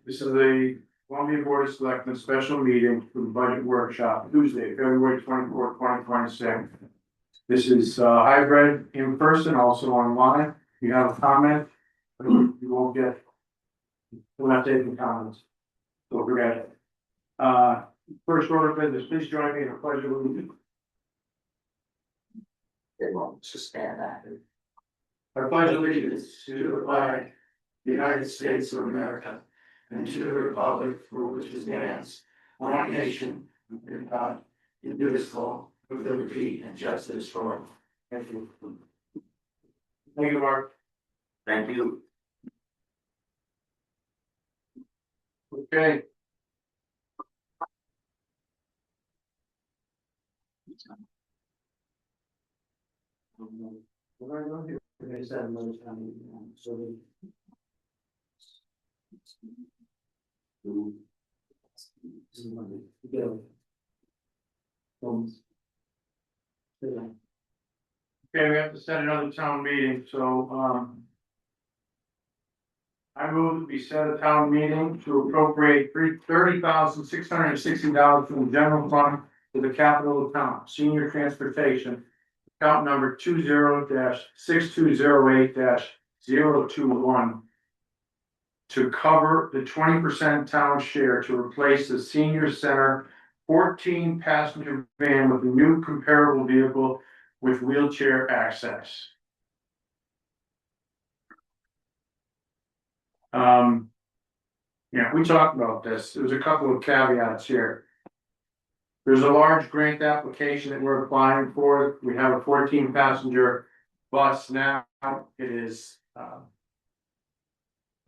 This is a Columbia Board of Selectmen special meeting for the budget workshop, Tuesday, February 24th, 2026. This is hybrid in person, also online. If you have a comment, you won't get, we're not taking comments. So forget it. First order of business, please join me in a pledge of allegiance. It won't suspend that. I pledge allegiance to the flag, The United States of America, and to the republic for which it stands, one nation, under God, indivisible, with liberty and justice for all. Thank you. Thank you, Mark. Thank you. Okay. What do I do here? I said another time, so okay, we have to set another town meeting, so, I move that we set a town meeting to appropriate $30,660 from the general fund to the capital account, senior transportation, account number 20-6208-021. To cover the 20% town share to replace the senior center 14-passenger van with a new comparable vehicle with wheelchair access. Yeah, we talked about this. There's a couple of caveats here. There's a large grant application that we're applying for. We have a 14-passenger bus now. It is,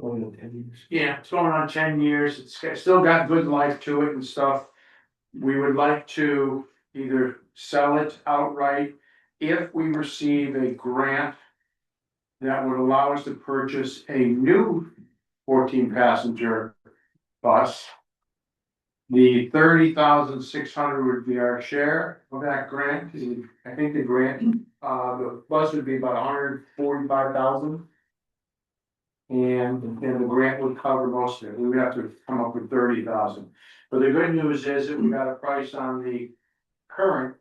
Only 10 years. yeah, it's going on 10 years. It's still got good life to it and stuff. We would like to either sell it outright if we receive a grant that would allow us to purchase a new 14-passenger bus. The 30,600 would be our share of that grant. I think the grant, the bus would be about 145,000. And the grant would cover most of it. We would have to come up with 30,000. But the good news is that we got a price on the current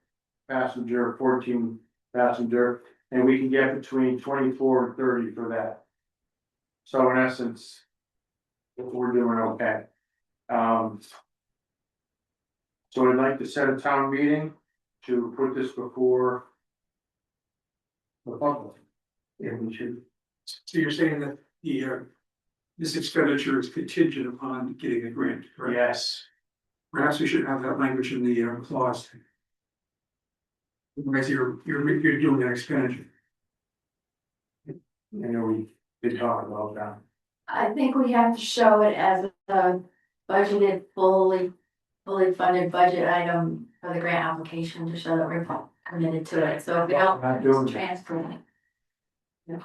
passenger, 14-passenger, and we can get between 24 and 30 for that. So in essence, we're doing okay. So I'd like to set a town meeting to put this before the public. Yeah, we should. So you're saying that the, this expenditure is contingent upon getting a grant, correct? Yes. Perhaps we should have that language in the clause. Otherwise, you're doing an expenditure. I know we did talk about that. I think we have to show it as a budgeted, fully funded budget item for the grant application to show that we're committed to it. So if we don't Not doing it. transfer it.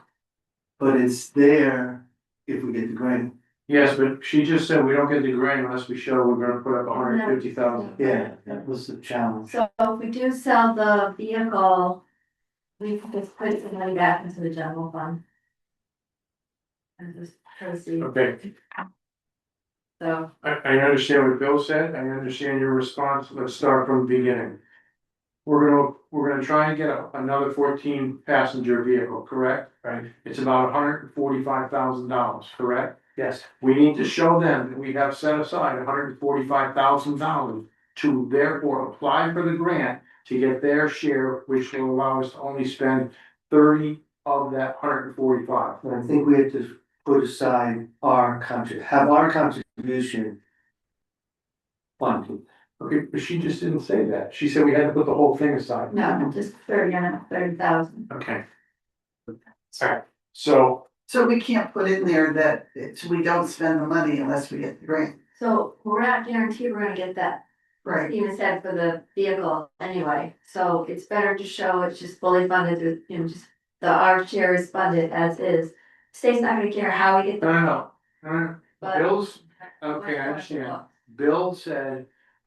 But it's there if we get the grant. Yes, but she just said we don't get the grant unless we show we're gonna put up 150,000. Yeah, that was the challenge. So if we do sell the vehicle, we can just put the money back into the general fund. And just proceed. Okay, So, I understand what Bill said. I understand your response. Let's start from the beginning. We're gonna try and get another 14-passenger vehicle, correct? Right. It's about $145,000, correct? Yes. We need to show them that we have set aside $145,000 to therefore apply for the grant to get their share, which will allow us to only spend 30 of that 145. But I think we have to put aside our have our contribution funded. Okay, but she just didn't say that. She said we had to put the whole thing aside. no, just 30,000. Okay. Alright, so, So we can't put in there that we don't spend the money unless we get the grant. So we're not guaranteed we're gonna get that, Right. even said for the vehicle anyway. So it's better to show it's just fully funded, just our share is funded as is. State's not gonna care how we get the. no. But- Bill's, okay, I understand. Bill said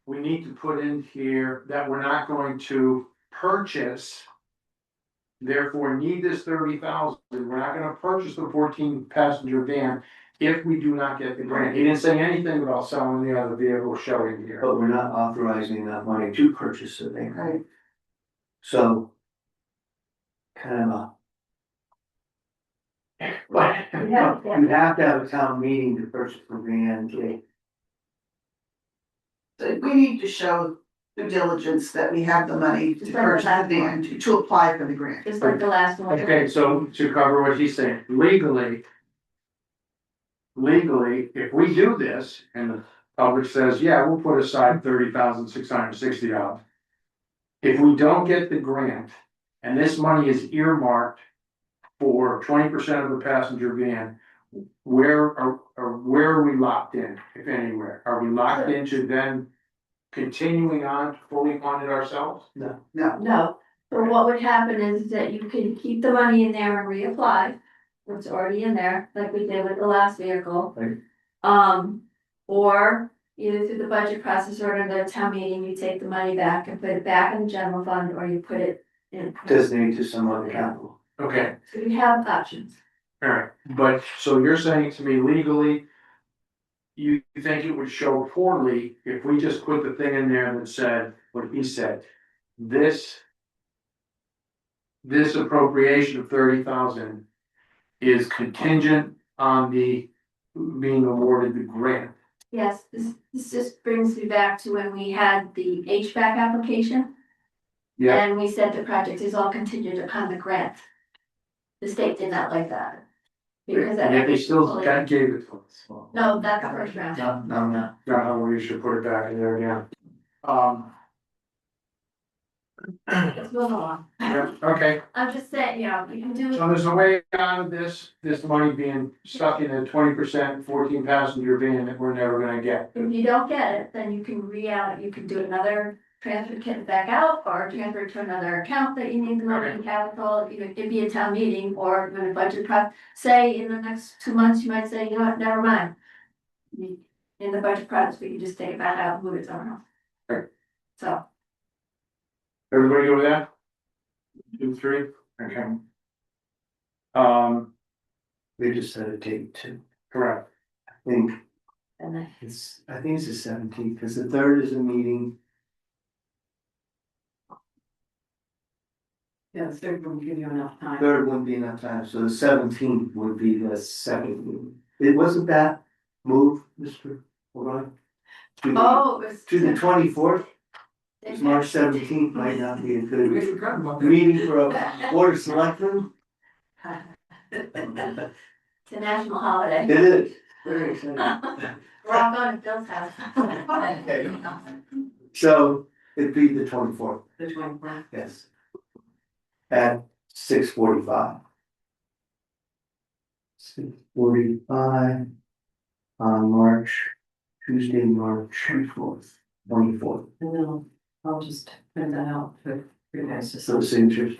we need to put in here that we're not going to purchase. Therefore need this 30,000, we're not gonna purchase the 14-passenger van if we do not get the grant. He didn't say anything about selling the other vehicle showing here. But we're not authorizing enough money to purchase a van. Right. So. Kind of But, Yeah, you have to have a town meeting to purchase a van, okay? So we need to show due diligence that we have the money to Just like purchase the that. van, to apply for the grant. Just like the last one. okay, so to cover what he's saying, legally, if we do this and the public says, yeah, we'll put aside $30,660. If we don't get the grant and this money is earmarked for 20% of the passenger van, where are we locked in, if anywhere? Are we locked into then continuing on to fully fund it ourselves? No. No, so what would happen is that you can keep the money in there and reapply, it's already in there, like we did with the last vehicle. Right. Or either through the budget process or in the town meeting, you take the money back and put it back in the general fund, or you put it in. Designate to some other capital. Okay, So you have options. alright, but so you're saying to me legally, you think it would show poorly if we just put the thing in there that said, what he said, this appropriation of 30,000 is contingent on the being awarded the grant. Yes, this just brings me back to when we had the HVAC application. Yeah. And we said the project is all contingent upon the grant. The state did not like that. Because that. And yet they still gave it to us. No, that's the first round. No. Not we should put it back in there again. Let's move along. Yeah, okay, I'm just saying, you can do, so there's a way out of this money being stuck in a 20% 14-passenger van that we're never gonna get. if you don't get it, then you can you can do another transfer kit back out or transfer to another account that you need the money in capital. It'd be a town meeting or when a budget say in the next 2 months, you might say, you know what, never mind. In the budget process, we can just take it back out and move it somewhere else. Right. So, Everybody go with that? 2, 3, okay. We just set a date too. Correct. I think and then, it's the 17th, because the 3rd is a meeting. yeah, the third will give you enough time. 3rd wouldn't be enough time, so the 17th would be the second meeting. It wasn't that move, Mr. O'Brien? Oh, it was. To the 24th, it's March 17th might not be a good We forgot about that. meeting for a board of selectmen. It's a national holiday. It is, very exciting. We're all going to Bill's house. So it'd be the 24th, The 24th. yes. At 6:45. 6:45 on Tuesday, March 24th. And then I'll just print that out for you guys to So sign. signatures.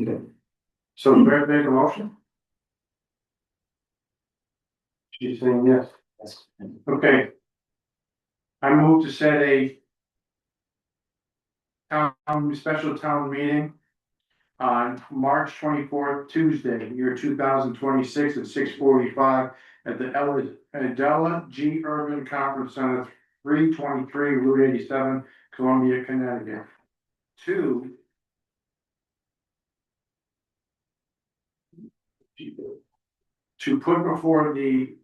Okay. So Brett make a motion? She's saying yes. Okay. I move to set a special town meeting on March 24th, Tuesday, year 2026 at 6:45 at the Adela G. Urban Conference Center, 323 Route 87, Columbia, Connecticut. To put before the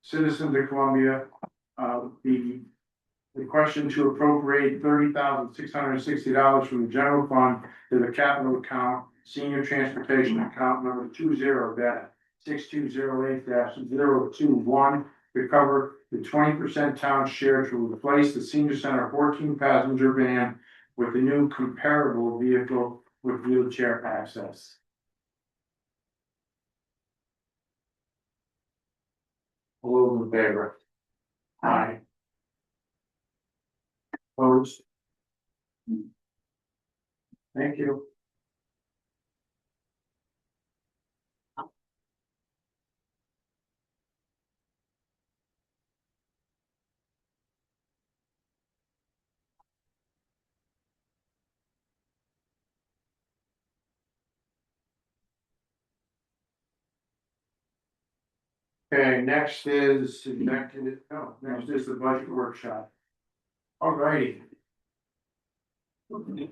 citizens of Columbia, the question to appropriate $30,660 from the general fund to the capital account, senior transportation account number 20-6208-021, to cover the 20% town share to replace the senior center 14-passenger van with the new comparable vehicle with wheelchair access. All those in favor? Aye. Opposed? Thank you. Okay, next is executive, no, next is the budget workshop. All righty. Okay,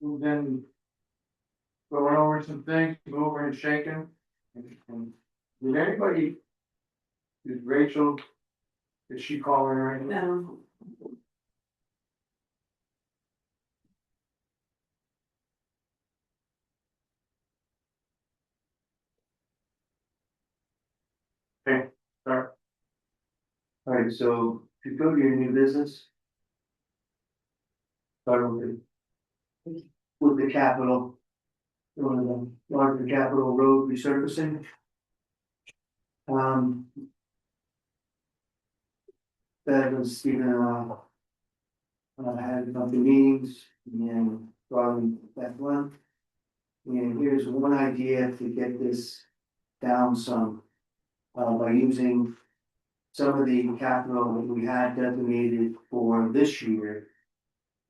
we've been going over some things, moving and shaking. Did anybody? Did Rachel? Did she call in or anything? No. Okay, start. Alright, so if you go to your new business. Start with the capital. One of the larger capital road resurfacing. That was, had a couple meetings and probably that one. And here's one idea to get this down some. By using some of the capital that we had designated for this year.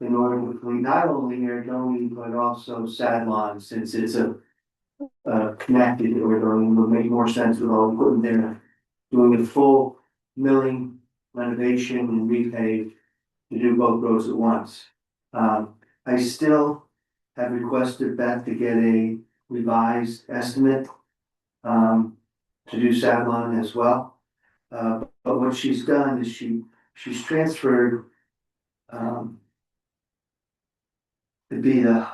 In order to complete not only Arizona, but also Sadlon, since it's a connected, or it would make more sense with all equipment there. Doing a full milling, renovation and repave to do both roads at once. I still have requested Beth to get a revised estimate. To do Savlon as well. But what she's done is she's transferred. To be the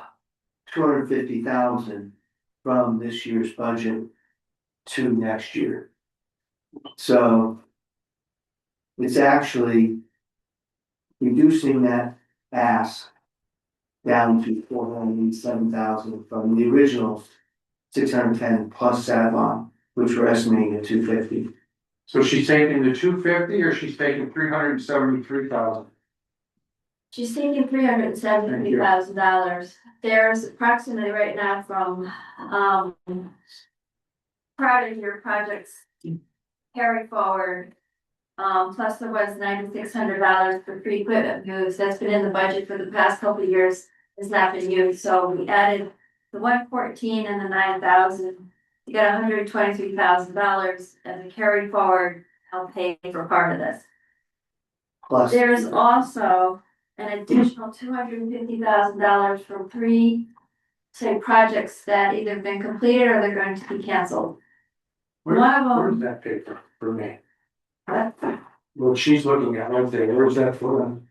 250,000 from this year's budget to next year. So. It's actually. Reducing that ask. Down to 487,000 from the original 610 plus Savlon, which we're estimating at 250. So she's taking the 250 or she's taking 373,000? She's taking $373,000. There's approximately right now from, part of your projects carry forward. Plus there was $9,600 for free equipment moves. That's been in the budget for the past couple of years. Has not been used, so we added the 114 and the 9,000. You got $123,000 as a carry forward. I'll pay for part of this. Plus. There's also an additional $250,000 from three, say, projects that either been completed or they're going to be canceled. One of them. Where's that paper for me? Well, she's looking at right there, where's that for them?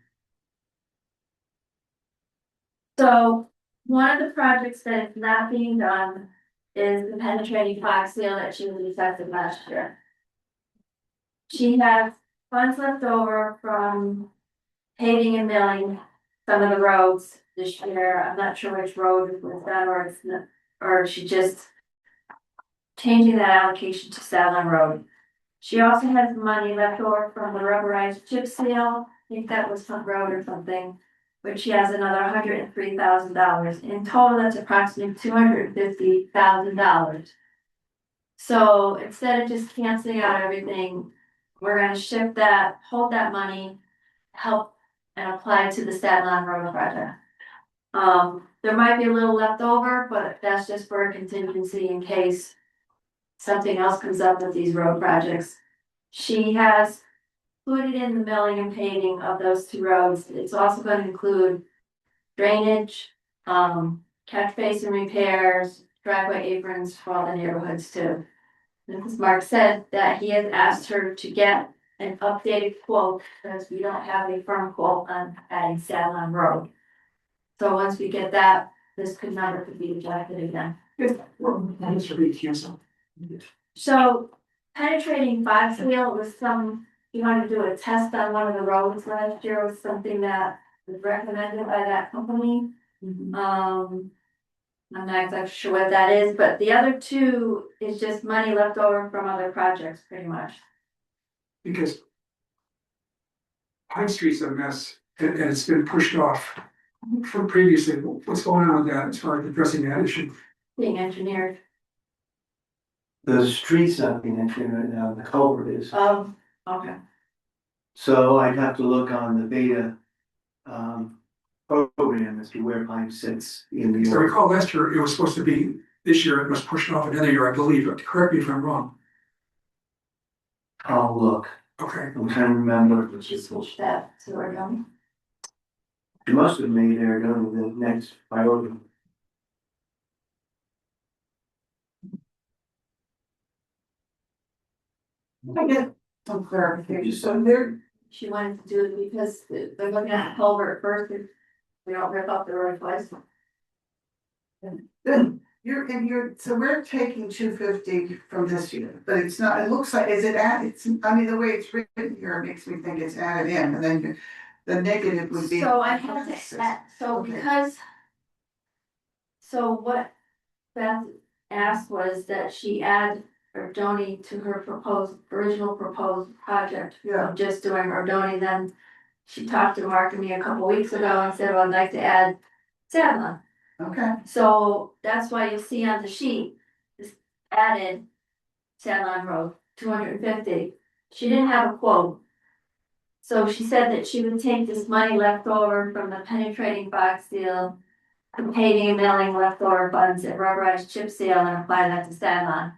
So, one of the projects that is not being done is the penetrating box seal that she was assessed last year. She has funds left over from paving and milling some of the roads this year. I'm not sure which road was done or it's not, or she just changing that allocation to Salem Road. She also has money left over from the rubberized chip seal. I think that was Front Road or something, which she has another $103,000. In total, that's approximately $250,000. So instead of just canceling out everything, we're gonna shift that, hold that money, help and apply to the Stadland Road project. There might be a little left over, but that's just for a contingency in case something else comes up with these road projects. She has put it in the milling and paving of those two roads. It's also going to include drainage, catch basin repairs, driveway aprons for all the neighborhoods too. And as Mark said, that he has asked her to get an updated quote because we don't have a firm quote on adding Salem Road. So once we get that, this could be adjusted again. Thanks for being canceled. So penetrating box wheel was you wanted to do a test on one of the roads last year was something that was recommended by that company. I'm not exactly sure what that is, but the other two is just money left over from other projects, pretty much. Because Pine Street's a mess and it's been pushed off from previously. What's going on with that as far as addressing that issue? Being engineered. The street's not being engineered right now, the culvert is. Okay. So I'd have to look on the beta. program as to where pipe sits in the. Because I recall last year, it was supposed to be, this year, it was pushed off another year, I believe, but correct me if I'm wrong. Oh, look, Okay, I'm trying to remember. Just switch that to our own. You must have made Arizona the next priority. I get some clarification, so they're, She wanted to do it because they're looking at the culvert first, if we don't rip up the road twice. then you're, so we're taking 250 from this year, but it's not, it looks like, is it it's, I mean, the way it's written here makes me think it's added in, and then the negative would be. So I had to add, so Okay. because. So what Beth asked was that she add Ordoni to her original proposed project. Yeah. Of just doing Ordoni, then she talked to Mark and me a couple weeks ago and said, well, I'd like to add Savon. Okay, So that's why you'll see on the sheet, this added Savon Road, 250. She didn't have a quote. So she said that she would take this money left over from the penetrating box seal, the paving and milling leftover funds at rubberized chip seal and apply that to Savon.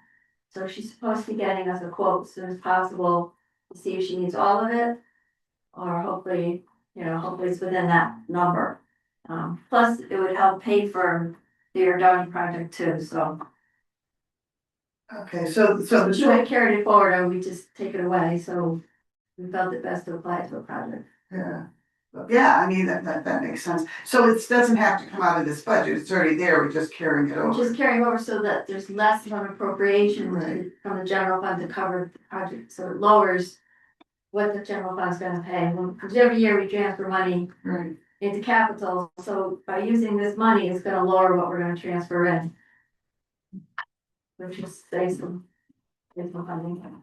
So she's supposed to be getting us a quote as soon as possible to see if she needs all of it. Or hopefully, hopefully it's within that number. Plus it would help pay for the Ordoni project too, so. okay, so So the she would have carried it forward and we just take it away, so we felt it best to apply it to a project. yeah. Yeah, I mean, that makes sense. So it doesn't have to come out of this budget, it's already there, we're just carrying it over. Just carrying over so that there's less of an appropriation Right. from the general fund to cover the project, so it lowers what the general fund's gonna pay. Because every year we transfer money Right, into capital, so by using this money, it's gonna lower what we're gonna transfer in. Which is saves some funding.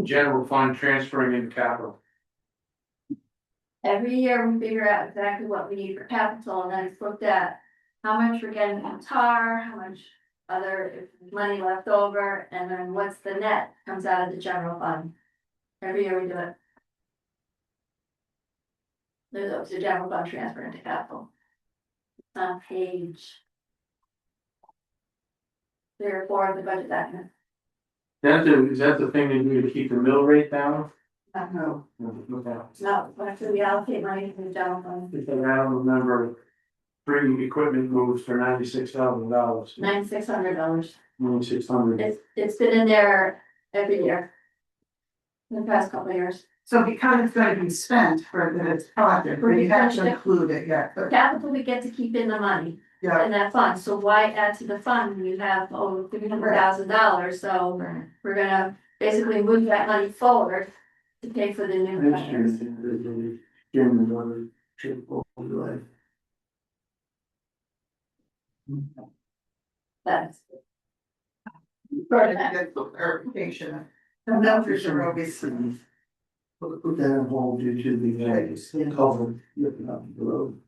General fund transferring into capital. Every year we figure out exactly what we need for capital, and then it's looked at how much we're getting from tar, how much other money left over, and then what's the net comes out of the general fund. Every year we do it. There's a general fund transfer into capital. It's on page 3 or 4 of the budget document. Is that the thing they do to keep the mill rate down? no, Okay. No, actually we allocate money to the general fund, Because I don't remember bringing equipment moves for $96,000. $9,600. 9,600. It's been in there every year. In the past couple of years. so because it's gonna be spent for this project, but you have to include it, yeah, For but, capital, we get to keep in the money yeah. in that fund, so why add to the fund when you have over $300,000, so Right. we're gonna basically move that money forward. To pay for the new Next year, projects. the Jim and other chip overlay. That's, Trying to get the clarification. The numbers are always. Put that on hold due to the culvert lifting up the road.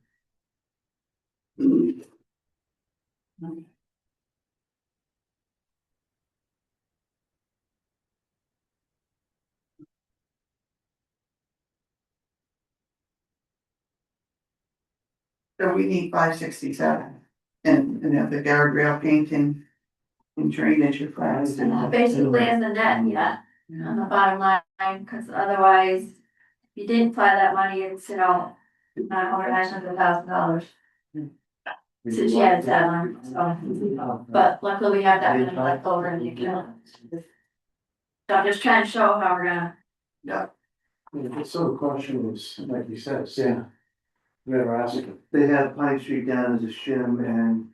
So we need 567, and then the guardrail painting and drainage requirements. basically as the net, yeah, on the bottom line, cause otherwise. If you didn't apply that money, it's, $900,000. Since she added that on, so, but luckily we have that money left over in the account. So I'm just trying to show how we're gonna, Yeah, So the question is, like you said, yeah. Never ask it. They have Pine Street down as a shim and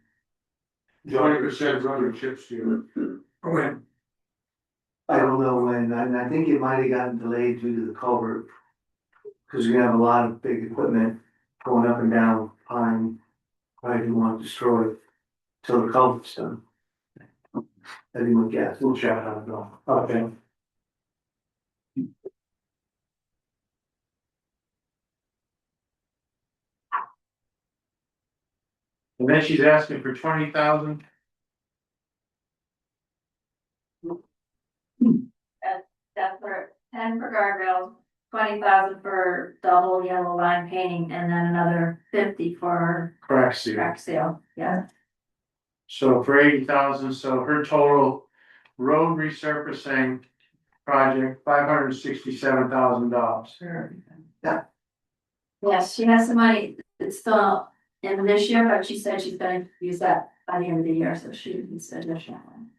20% rubber chips to it. when, I don't know when, and I think it might have gotten delayed due to the culvert. Cause you're gonna have a lot of big equipment going up and down Pine. I didn't want to destroy it till the culvert's done. Anyone guess? We'll chat how it goes. Okay. And then she's asking for 20,000. That's for 10 for guardrails, 20,000 for the whole yellow line painting, and then another 50 for Crack seal. crack seal, yeah. So for 80,000, so her total road resurfacing project, $567,000. Yes, she has some money, it's still in this year, but she said she's gonna use that by the end of the year, so she needs additional one.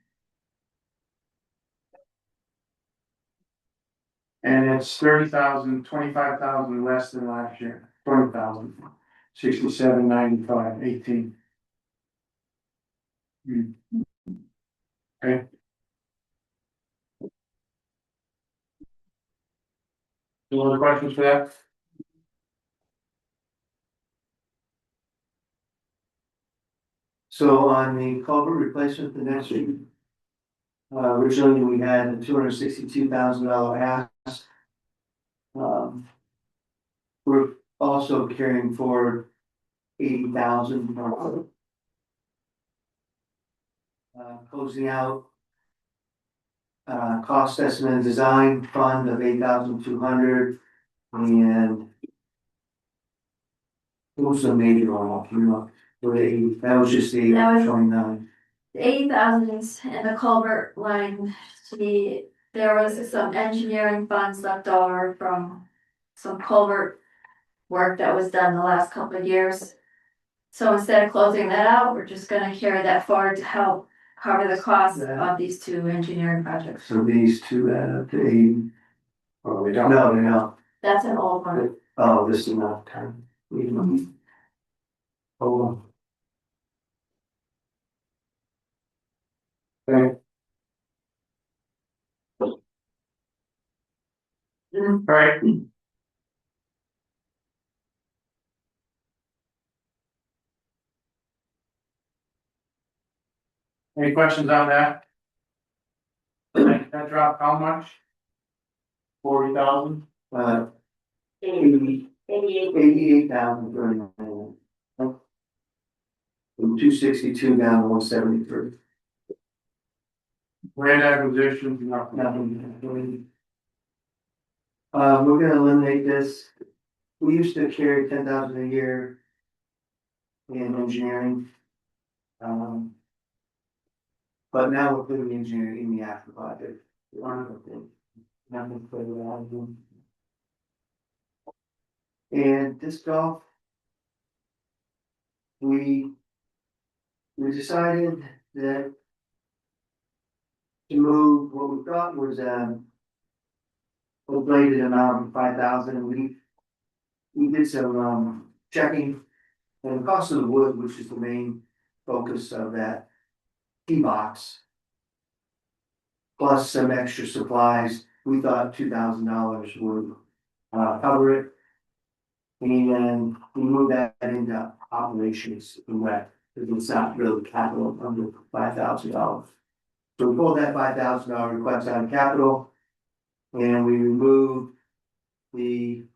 And it's 30,000, 25,000 less than last year, 20,000, 67,95, 18. Okay. Any other questions for that? So on the culvert replacement for next week. Originally, we had a $262,000 ask. We're also carrying forward 80,000. Closing out. Cost estimate and design fund of 8,200 and. What was the major one, that was just the That was- 29. The 80,000 is in the culvert line, there was some engineering funds left over from some culvert work that was done the last couple of years. So instead of closing that out, we're just gonna carry that forward to help cover the cost of these two engineering projects. So these two add up to 80. Oh, we don't. No, they don't. That's an old one. Oh, this is not 10. Oh. Okay. All right. Any questions on that? That dropped how much? 40,000? 88,000. From 262 down to 173. Land acquisition, nothing. Nothing. We're gonna eliminate this. We used to carry 10,000 a year. In engineering. But now we're putting engineering in the after project. Nothing for that. And disc golf. We decided that. To move, what we thought was, a bladed amount of 5,000, and we did some, checking. And the cost of the wood, which is the main focus of that tee box. Plus some extra supplies, we thought $2,000 would, cover it. And then we moved that into operations in wet, because it's not really capital under $5,000. So we pulled that $5,000 request out of capital. And we removed the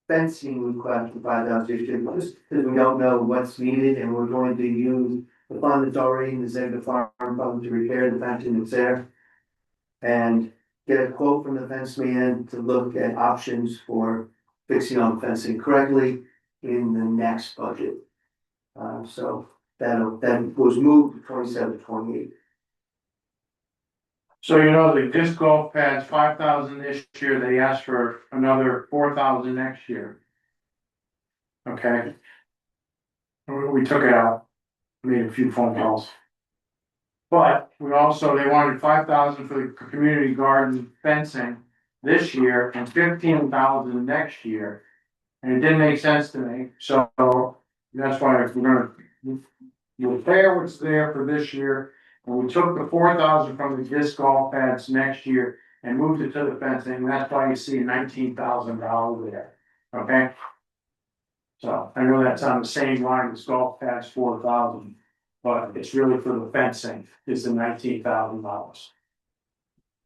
fencing request for 5,000, just because we don't know what's needed, and we're going to use the fund that's already in the Zeta Farm Fund to repair the fencing that's there. And get a quote from the fence man to look at options for fixing on fencing correctly in the next budget. So that was moved to 27, 28. So you know, the disc golf pads, 5,000 this year, they asked for another 4,000 next year. Okay. We took it out, made a few phone calls. But we also, they wanted 5,000 for the community garden fencing this year and 15,000 next year. And it didn't make sense to me, so that's why if we're gonna repair what's there for this year. And we took the 4,000 from the disc golf pads next year and moved it to the fencing, that's why you see $19,000 there, okay? So I know that's on the same line as golf pads 4,000, but it's really for the fencing, is the $19,000.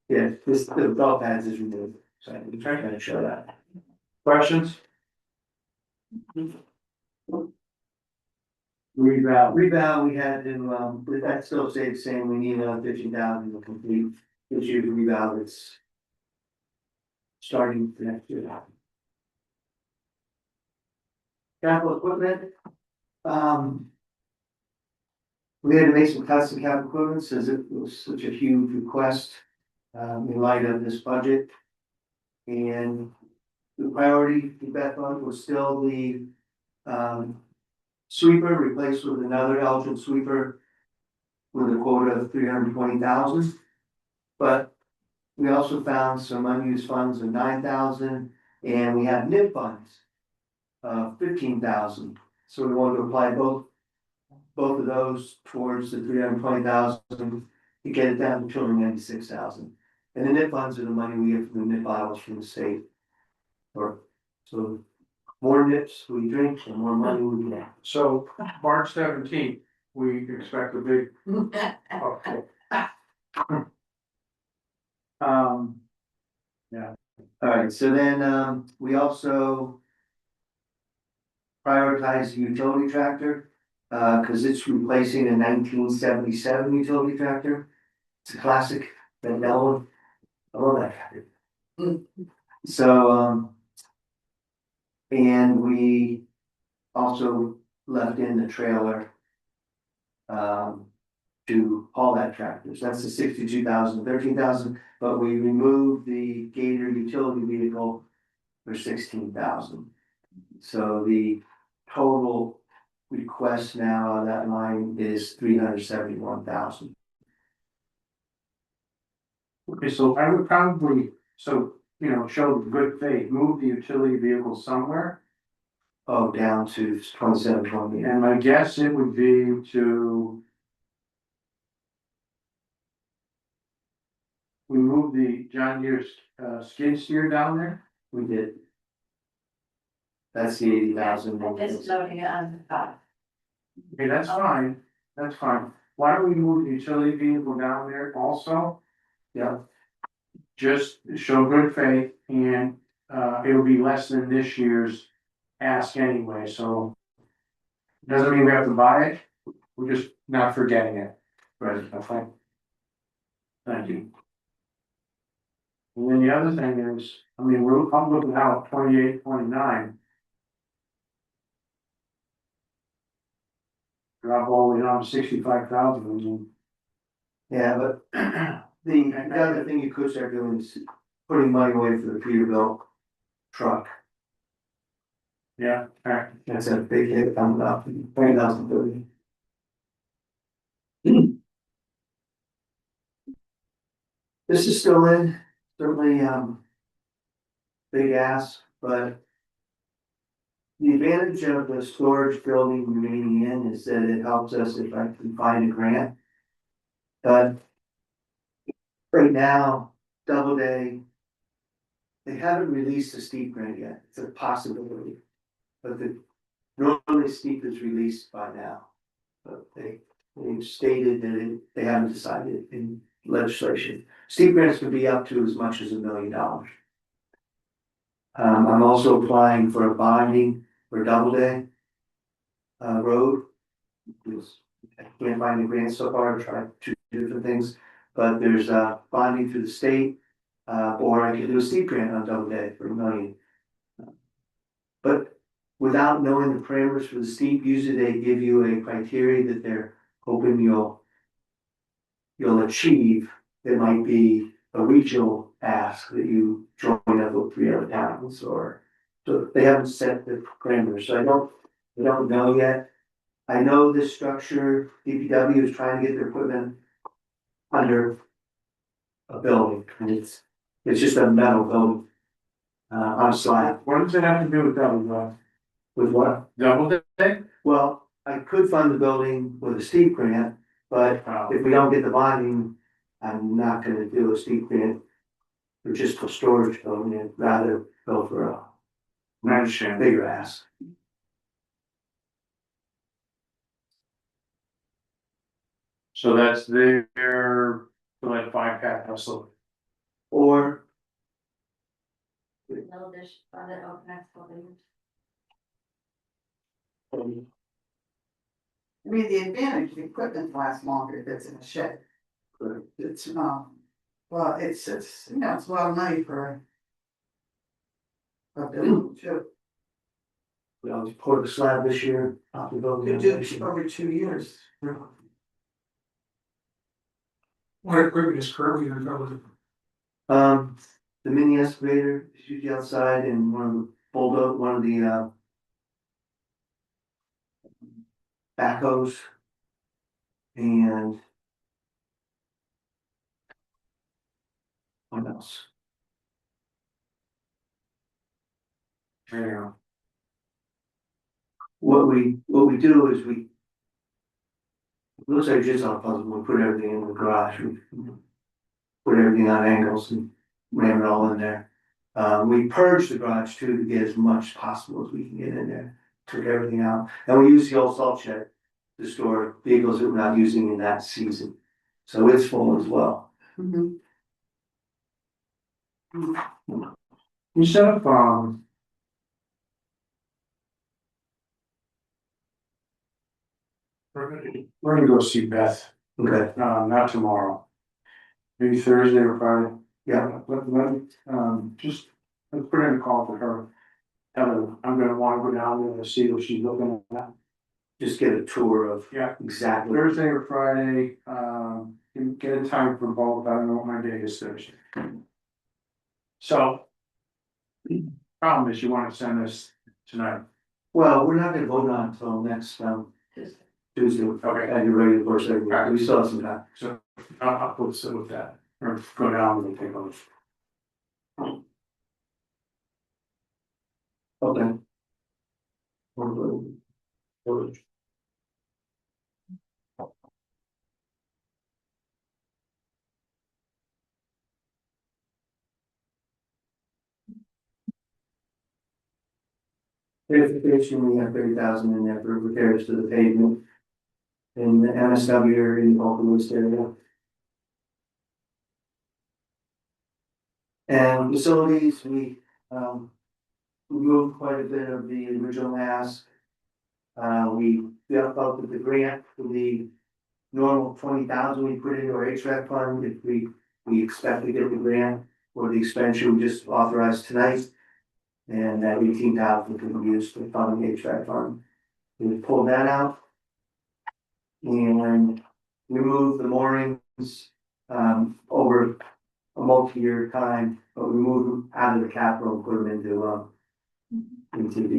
Yeah, the belt pads is removed, so I'm trying to show that. Questions? Rebound, we had to, but that still stayed the same, we need another 50,000 to complete this year's rebound, it's starting next year. Capital equipment, we had to make some cuts in capital equipment since it was such a huge request, in light of this budget. And the priority for that fund was still the, sweeper replaced with another Elgin sweeper with a quota of 320,000. But we also found some unused funds of 9,000, and we have NIP funds of 15,000. So we wanted to apply both of those towards the 320,000 to get it down to 296,000. And the NIP funds are the money we get from the NIP bottles from the state. Or, so more NIPs we drink, the more money we get. So March 17th, we expect a big. Okay. Alright, so then, we also prioritize the utility tractor, cause it's replacing a 1977 utility tractor. It's a classic, that yellow, I love that tractor. So, and we also left in the trailer, to haul that tractor. So that's the 62,000, 13,000, but we removed the Gator utility vehicle for 16,000. So the total request now on that line is 371,000. Okay, so I would probably, so, you know, show good faith, move the utility vehicle somewhere. Oh, down to 27, 28. And my guess it would be to. We moved the John Deere skid steer down there. We did. That's the 80,000. I'm just noting it on the top. Okay, that's fine, that's fine. Why don't we move the utility vehicle down there also? Yeah, Just show good faith and it'll be less than this year's ask anyway, so. Doesn't mean we have to buy it, we're just not forgetting it. right. Okay. Thank you. And then the other thing is, I mean, I'm looking out 28, 29. Drop all the way down to 65,000. Yeah, but the other thing you could start doing is putting money away for the Peterbilt truck. Yeah, alright. That's a big hit coming up, 2030. This is still in, certainly, big ass, but the advantage of the storage building remaining in is that it helps us if I can find a grant. But right now, Doubleday, they haven't released a steep grant yet, it's a possibility. But normally steep is released by now. But they've stated that they haven't decided in legislation. Steep grants can be up to as much as $1 million. I'm also applying for a bonding for Doubleday Road. I can't find a grant so far, I've tried 2 different things, but there's bonding through the state, or I could do a steep grant on Doubleday for $1 million. But without knowing the parameters for the steep, usually they give you a criteria that they're hoping you'll achieve. There might be a regional ask that you join up with 3 other towns, or so they haven't set the parameters. So I don't know yet. I know this structure, DPW is trying to get their equipment under a building, and it's just a metal building on a slab. What does it have to do with that, With what? double day? Well, I could fund the building with a steep grant, but if we don't get the bonding, I'm not gonna do a steep grant for just a storage building. I'd rather go for a I understand. bigger ass. So that's their, like 5-pack hustle. Or No, there's other open buildings. I mean, the advantage, the equipment lasts longer if it's in a shed. It's, well, it's, you know, it's a lot of money for Okay, sure. We always pour the slab this year, off the building. Could do it over 2 years. What equipment is currently uncovered? The mini excavator is usually outside and one of the backhoes. And. What else? Yeah. What we do is it looks like just on a puzzle, we put everything in the garage, we put everything on angles and ram it all in there. We purge the garage too to get as much possible as we can get in there, took everything out, and we use the old salt shed to store vehicles that we're not using in that season. So it's full as well. Mhm. You set up, we're gonna go see Beth, Okay, not tomorrow. Maybe Thursday or Friday. yeah, Just, let's put in a call for her. Tell her, I'm gonna wanna go down there and see what she's looking at. just get a tour of Yeah. exactly. Thursday or Friday, get a time for both, I don't know what my day is Thursday. So. Problem is you wanna send this tonight. Well, we're not gonna vote on it until next Tuesday. Okay. And you're ready to push everything, we still have some time. So I'll put some with that, or go down and take a look. Okay. Beautification, we have 30,000 in there for repairs to the pavement. In the MSW area, in the Open Woods area. And facilities, we moved quite a bit of the original ask. We upped out with the grant for the normal 20,000 we put into our HVAC fund, if we expect to get the grant or the expenditure we just authorized tonight. And that 18,000 can be used to fund the HVAC fund. We pulled that out. And we moved the moorings, over a multi-year time, but we moved them out of the capital and put them into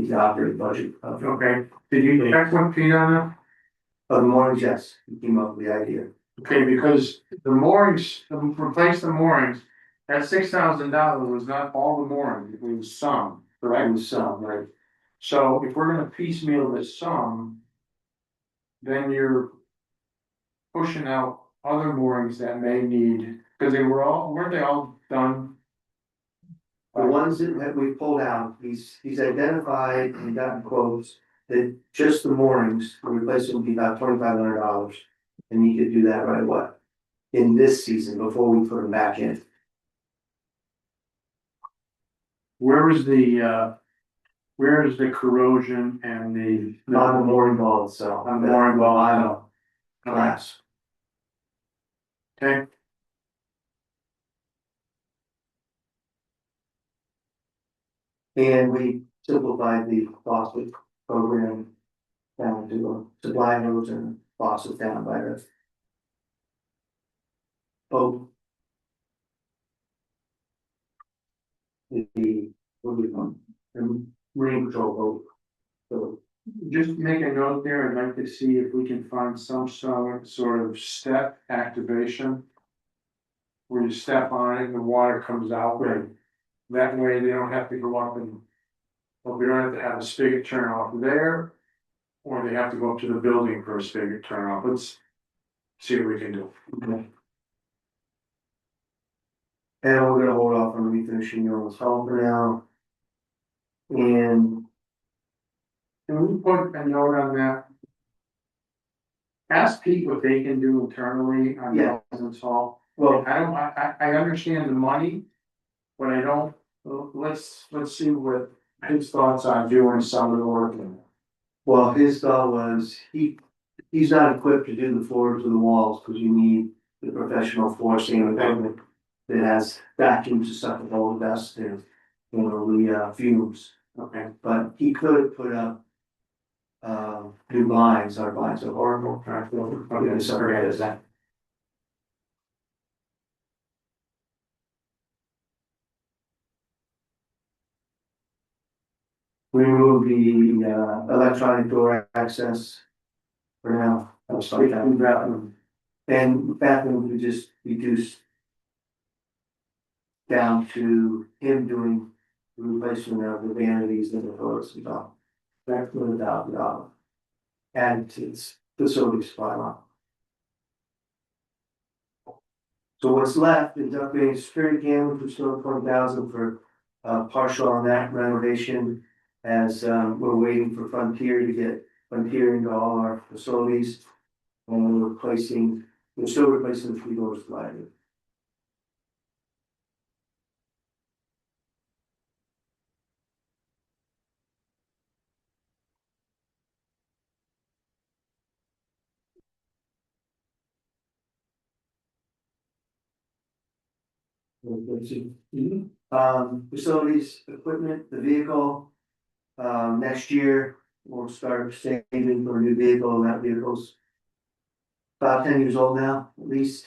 the operating budget of Okay, did you check with Pete on that? the moorings, yes, we came up with the idea. Okay, because the moorings, replace the moorings, that $6,000 was not all the moorings, it was some, correct? It was some, Right. So if we're gonna piecemeal this some, then you're pushing out other moorings that may need, because weren't they all done? The ones that we pulled out, he's identified and gotten quotes that just the moorings, the replacement would be about $2,500. And he could do that right away. In this season, before we put them back in. Where is the corrosion and the? Not the mooring ball itself. On the mooring ball, I Vinyl know. glass. Okay, And we simplified the faucet program down to supply hose and faucet down by the. Oh. What do we call it? The marine patrol boat. So, just make a note there, I'd like to see if we can find some sort of step activation. Where you step on it and the water comes out, right, that way they don't have to go up and. Well, we don't have to have a spigot turn off there. Or they have to go up to the building for a spigot turn off, let's see what we can do. okay. And we're gonna hold off on refinishing Young's Hall for now. And Can we put a note on that? Ask Pete what they can do internally on Yeah. Nelson's Hall. well, I understand the money. But I don't, let's see what his thoughts on doing some of the work. well, his thought was he's not equipped to do the floors or the walls, because you need the professional floor sanding equipment that has vacuums to suck up all the dust and the fumes, Okay. but he could put up. New blinds, our blinds are horrible. Okay, sorry, is that? Remove the electronic door access. For now, I'll start that. Bathroom. And bathroom, we just reduce. Down to him doing the replacement of the vanities and the doors and all. That's $1,000. And it's facility supply line. So what's left is upgrading security cameras, which still 20,000 for partial on that renovation. As we're waiting for Frontier to get Frontier into all our facilities. And we're still replacing the 3 doors sliding. Facilities, equipment, the vehicle. Next year, we'll start saving for a new vehicle, and that vehicle's. About 10 years old now, at least.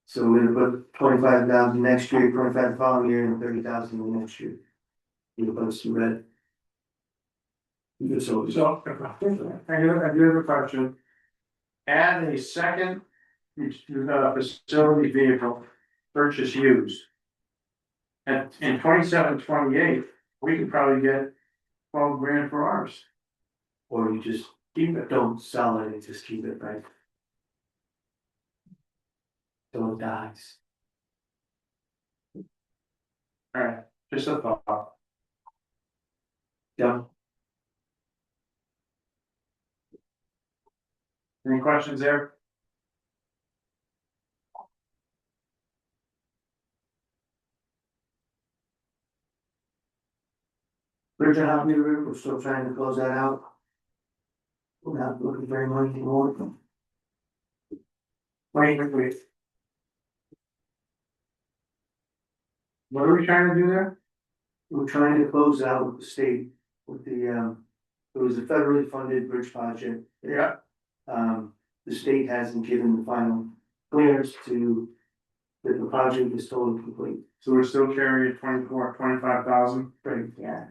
So we're gonna put 25,000 next year, 25 the following year, and 30,000 the next year. We'll put some red. So, I do have a question. Add a second, facility vehicle, purchase used. And in 27, 28, we could probably get 12 grand for ours. Or you just keep it, don't sell it, and just keep it, right? So it dies. Alright, just a thought. Yeah. Any questions there? Bridge on Hot River, we're still trying to close that out. We're not looking very much anymore. Wait. What are we trying to do there? We're trying to close out with the state, with the, it was a federally funded bridge project. Yeah. The state hasn't given the final clearance to, that the project is totally complete. So we're still carrying 25,000. Right. Yeah.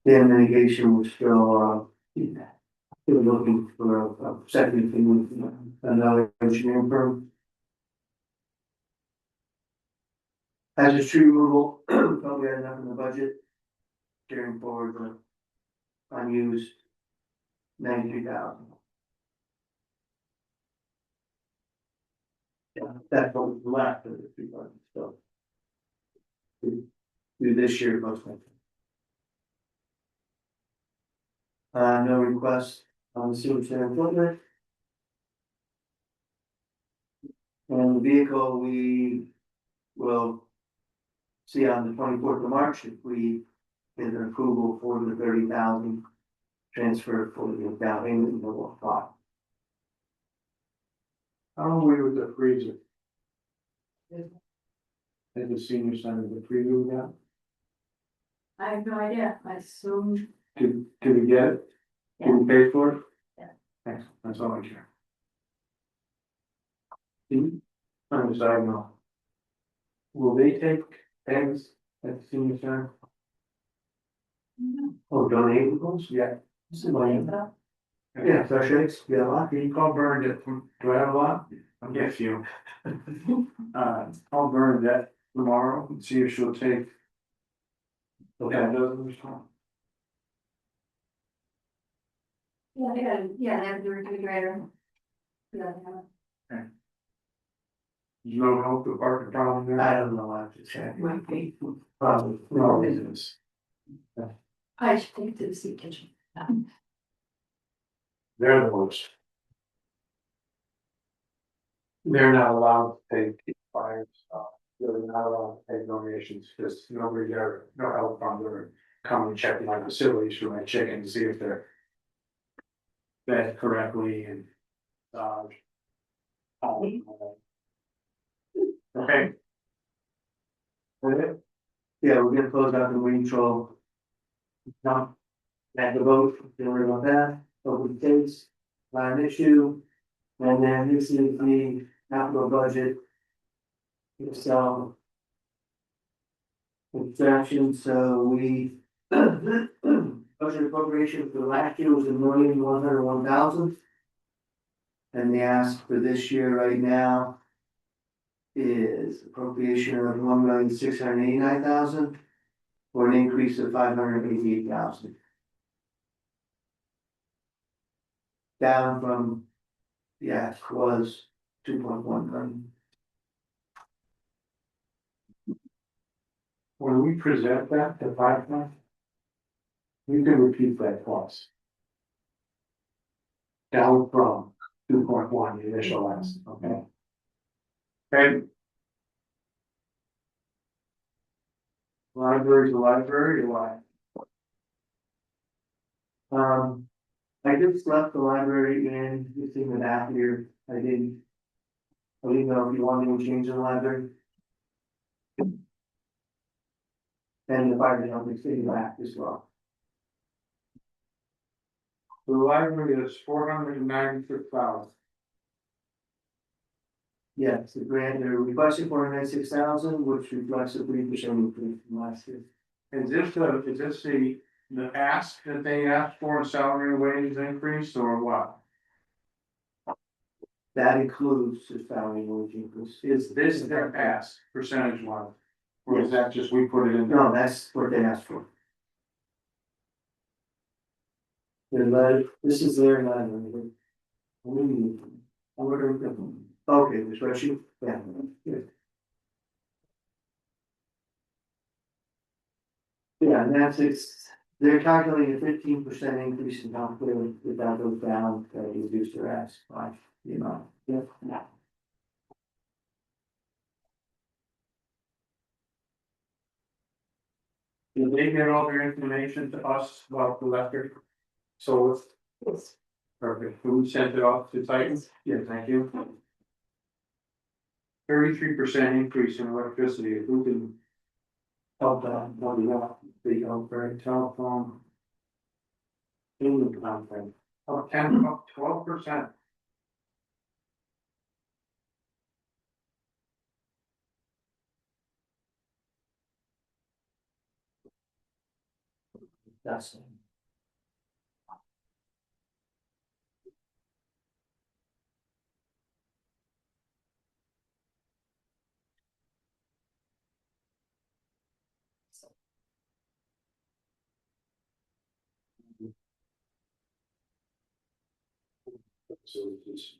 Dam mitigation, we're still looking for a second opinion from another engineering firm. Hazardous tree removal, probably had enough in the budget. Carrying forward the unused 93,000. Yeah, that's what was left of the 3 budget, so. Do this year most likely. No request on the sewer center equipment. And the vehicle, we will see on the 24th of March if we get an approval for the 30,000 transfer for the down payment in the lot. How long were we with the freezer? At the senior center, the preview we got? I have no idea, I assume, Did we get it? Did we pay for it? Yeah. Thanks, that's all I care. I'm just, I don't know. Will they take eggs at the senior center? Oh, donate vehicles? Yeah. Yeah, fresh eggs, you got a lot? Can you call Bernadette? Do I have a lot? I'll get a few. I'll burn that tomorrow and see if she'll take. Okay. Yeah, doesn't respond. yeah, they have the refrigerator. Yeah, they have it. No health department problem there? I don't know, I have to check. Might be. Probably, No, no, it is. I should take it to the sea kitchen. They're the worst. They're not allowed to take fires, they're not allowed to take donations, because nobody there, no health fund or come and check my facilities for my chicken to see if they're fed correctly and, Okay. Yeah, we're gonna close out the wind control. Now, at the vote, don't worry about that, open case, not an issue. And then this is the capital budget. So. Extraction, so we. Budget appropriation for last year was $1,101,000. And the ask for this year right now. Is appropriation of $1,689,000. For an increase of $588,000. Down from. The ask was $2.1 million. When we present that to Selectmen, you can repeat that twice. Down from 2.1, the initial ask, okay? Okay. Library to library, or what? I just left the library in, you see the map here, I didn't know if you wanted me to change the library. And the fire department city back as well. The library is $496,000. Yes, the grant, they're requesting $496,000, which reflects a 3% increase from last year. Is this the ask that they asked for in salary and wages increase, or what? That includes the salary and wage increase. Is this their ask, percentage wise? Or is that just we put it in? No, that's what they asked for. This is their library. Okay, this spreadsheet, yeah. Yeah, and that's they're calculating a 15% increase in health care, if that goes down, they reduce their ask by, yeah. Did they get all their information to us about the electric? So it's perfect. Who sent it off to Titans? Yeah, thank you. 33% increase in electricity. Who can help that? What do you want? The very telephone. Human content. Up 12%. That's. So it's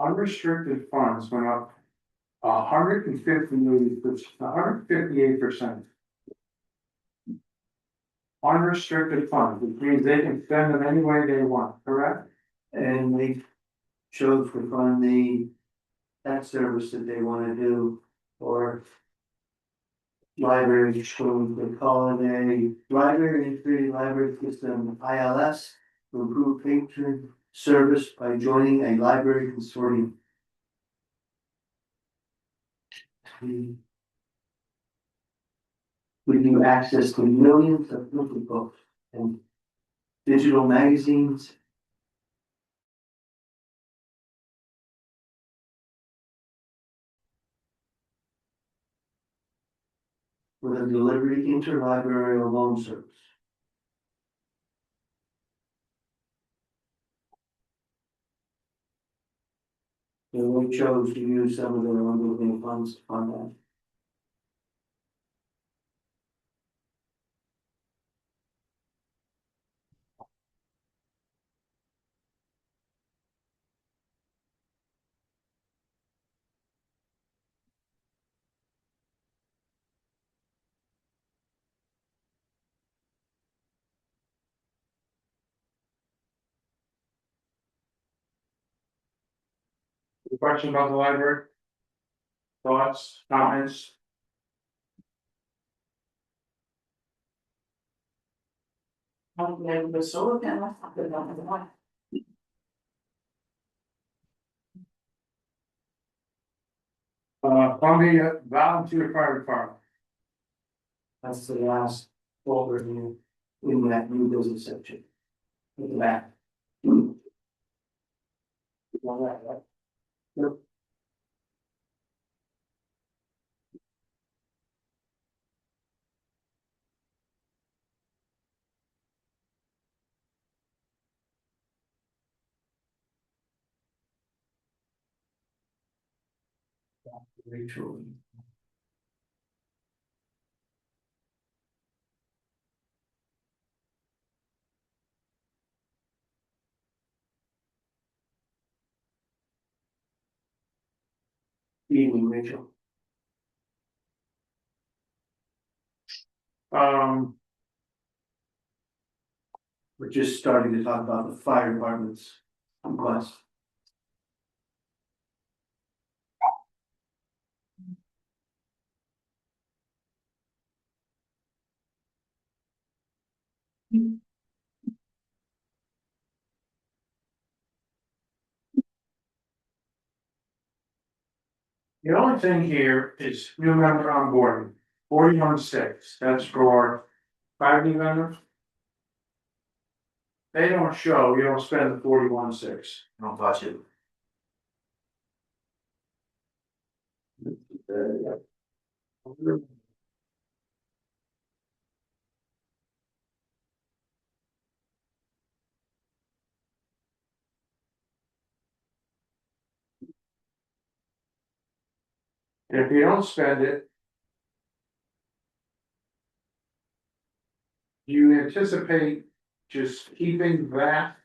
unrestricted funds went up 158%. Unrestricted funds, which means they can spend them any way they want, correct? And they chose to fund the that service that they wanna do, or. Library, they call it a library integrated library system, ILS, to improve patron service by joining a library consortium. We give you access to millions of physical books and digital magazines. With a delivery interlibrary loan service. And we chose to use some of their unlimited funds to fund that. Question about the library? Thoughts, comments? The solar panel. But not the one. Columbia Volunteer Fire Department. That's the last folder in that new business section. At the back. All right, right. Yep. Rachel. Evening, Rachel. We're just starting to talk about the fire department's request. The only thing here is new member on board, 41-6, that's for 5 new members. They don't show, you don't spend the 41-6. No budget. And if you don't spend it, you anticipate just keeping that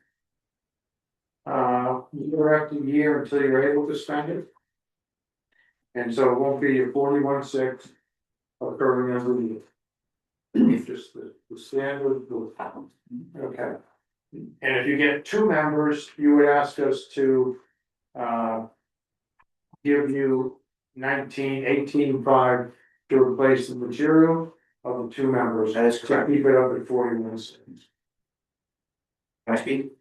year after year until you're able to spend it. And so it won't be a 41-6 occurring every year. It's just the standard. Okay. And if you get 2 members, you would ask us to give you 18.5 to replace the material of the 2 members. That is To correct. keep it up at 41-6. Can I speak?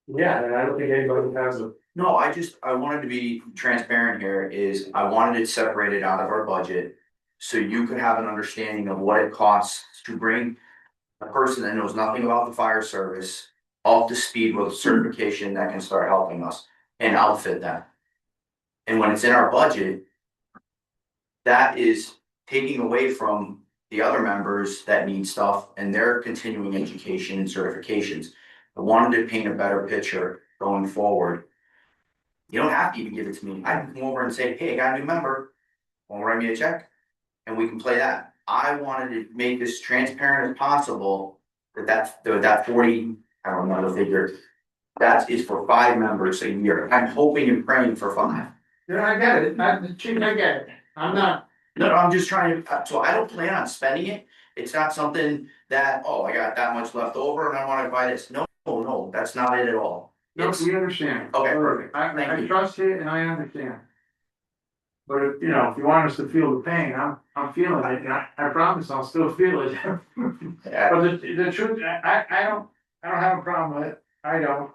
Yeah, and I don't think anybody has a. No, I wanted to be transparent here, is I wanted it separated out of our budget. So you could have an understanding of what it costs to bring a person that knows nothing about the fire service up to speed with a certification that can start helping us and outfit them. And when it's in our budget, that is taking away from the other members that need stuff and their continuing education and certifications. I wanted to paint a better picture going forward. You don't have to even give it to me. I can come over and say, hey, I got a new member. Want to write me a check? And we can play that. I wanted to make this transparent as possible. That 40, I don't know the figure. That is for 5 members a year. I'm hoping and praying for 5. Yeah, I get it, I get it, I'm not. No, I'm just trying to, so I don't plan on spending it. It's not something that, oh, I got that much left over and I wanna buy this. No, that's not it at all. No, It's, we understand. Okay, perfect. I Thank you. trust you and I understand. But if, if you want us to feel the pain, I'm feeling it, and I promise I'll still feel it. But the truth, I don't have a problem with it, I don't.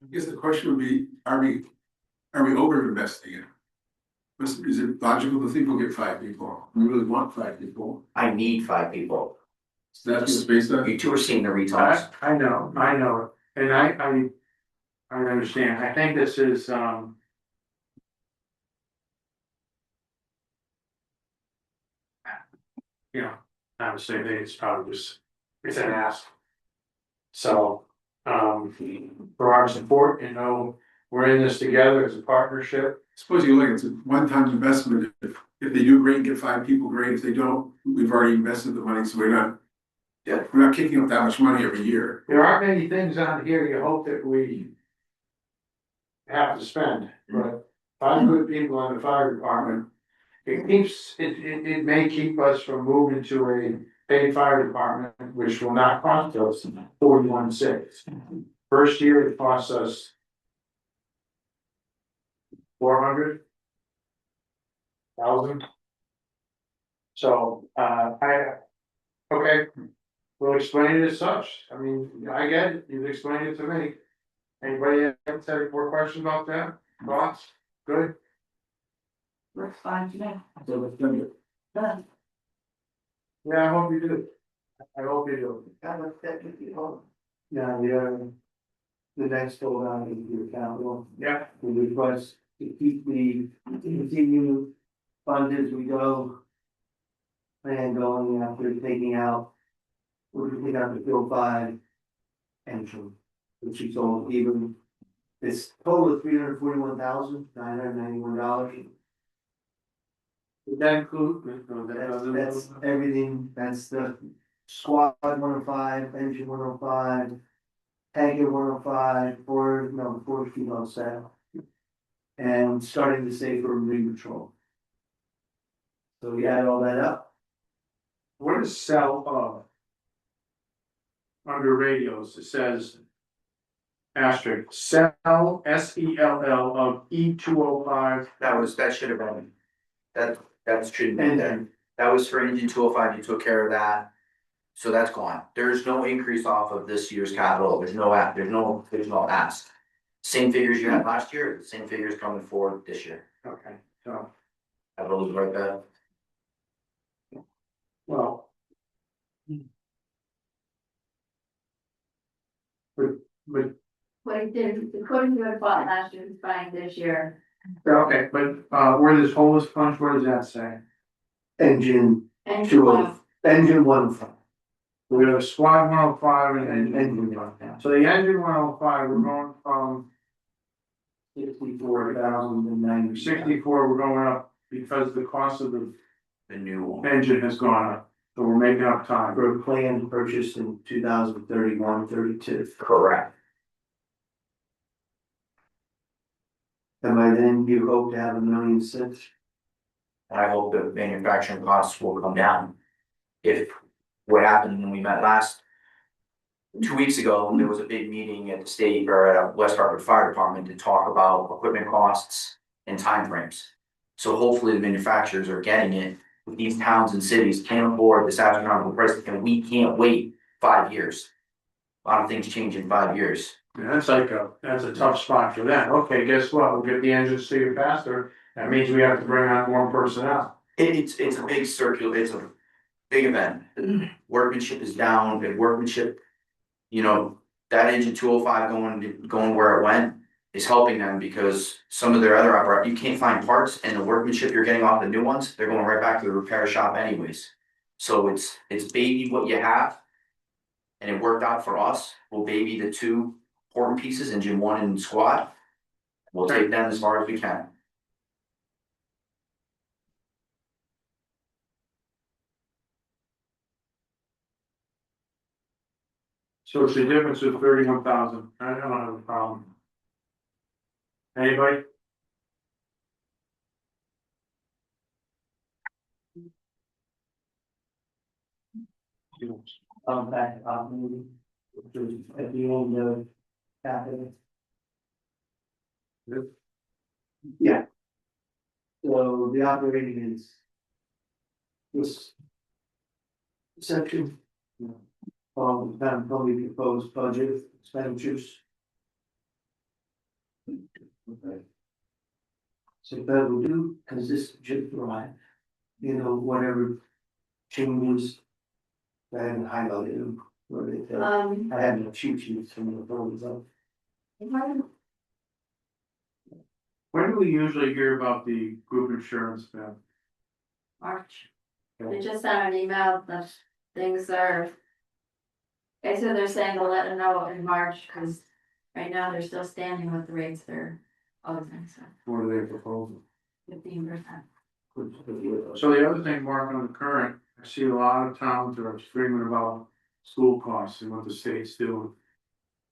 I guess the question would be, are we over investing it? Is it logical to think we'll get 5 people? We really want 5 people. I need 5 people. So that's what's based on. You two are seeing the retalks. I know, and I understand, I think this is, I would say that it's probably just, it's an ask. So, for our support, we're in this together as a partnership. Suppose you look, it's a one-time investment. If they do great and get 5 people, great. If they don't, we've already invested the money, so we're not kicking up that much money every year. There aren't many things on here you hope that we have to spend, but 5 good people in the fire department. It may keep us from moving to a paid fire department, which will not cost us 41-6. First year, it costs us 400,000. So, okay, we'll explain it as such, I mean, I get it, you've explained it to me. Anybody else have any more questions about that, thoughts, good? Looks fine to me. So let's do it. Yeah, I hope you do, I hope you do. Now, the next vote on is your capital, Yeah, the request to keep the continue fund as we go. Plan going after taking out, we're gonna take out the Bill 5 entry, which is all even. It's total of $341,991. did that include? That's everything, that's the squad 105, engine 105, tanker 105, Ford feet on sale. And starting to save for marine patrol. So we add all that up, What is cell of? Under radios, it says. Asterisk, cell, SELL of E205. That should have been, that shouldn't be there. That was for engine 205. You took care of that. So that's gone. There's no increase off of this year's capital. There's no ask. Same figures you had last year, same figures coming forward this year. Okay, so, I believe right there. well. But, What he did, the quoting you had bought last year, he's buying this year. okay, but, where this hole is punched, what does that say? engine And 205, engine 105. We have a squad 105 and And engine. engine 105. So the engine 105, we're going from 64,090. 64, we're going up because the cost of the The new one. engine has gone up. So we're making up time. For a plan purchased in 2031, 32. Correct. And by then you hope to have $1.6 million. And I hope the manufacturing costs will come down. If what happened when we met 2 weeks ago, there was a big meeting at the state or at West Hartford Fire Department to talk about equipment costs and timeframes. So hopefully the manufacturers are getting it. If these towns and cities can't afford this astronomical price, and we can't wait 5 years. A lot of things change in 5 years. Yeah, that's a tough spot for them. Okay, guess what? We'll get the engines to you faster. That means we have to bring on more personnel. It's a big it's a big event. Workmanship is down, and workmanship, that engine 205 going where it went is helping them because some of their other you can't find parts, and the workmanship you're getting off the new ones, they're going right back to the repair shop anyways. So it's baby what you have. And it worked out for us. We'll baby the two important pieces, engine 1 and squad. We'll take them as far as we can. So it's the difference of 31,000. I don't have a problem. Anybody? Back up maybe, which is at the end of capital. Yep. Yeah. So the operating is this section. Probably proposed budget expenditures. Okay. So that will do, cause this should provide, whatever changes. I haven't highlighted them, I have no cheat sheets from the photos of. When do we usually hear about the group insurance, Ben? March. They just sent an email that things are. Okay, so they're saying they'll let them know in March, cause right now they're still standing with the rates they're posing, so What are they proposing? 15%. So the other thing, Mark, on the current, I see a lot of towns that are screaming about school costs and what the state's doing.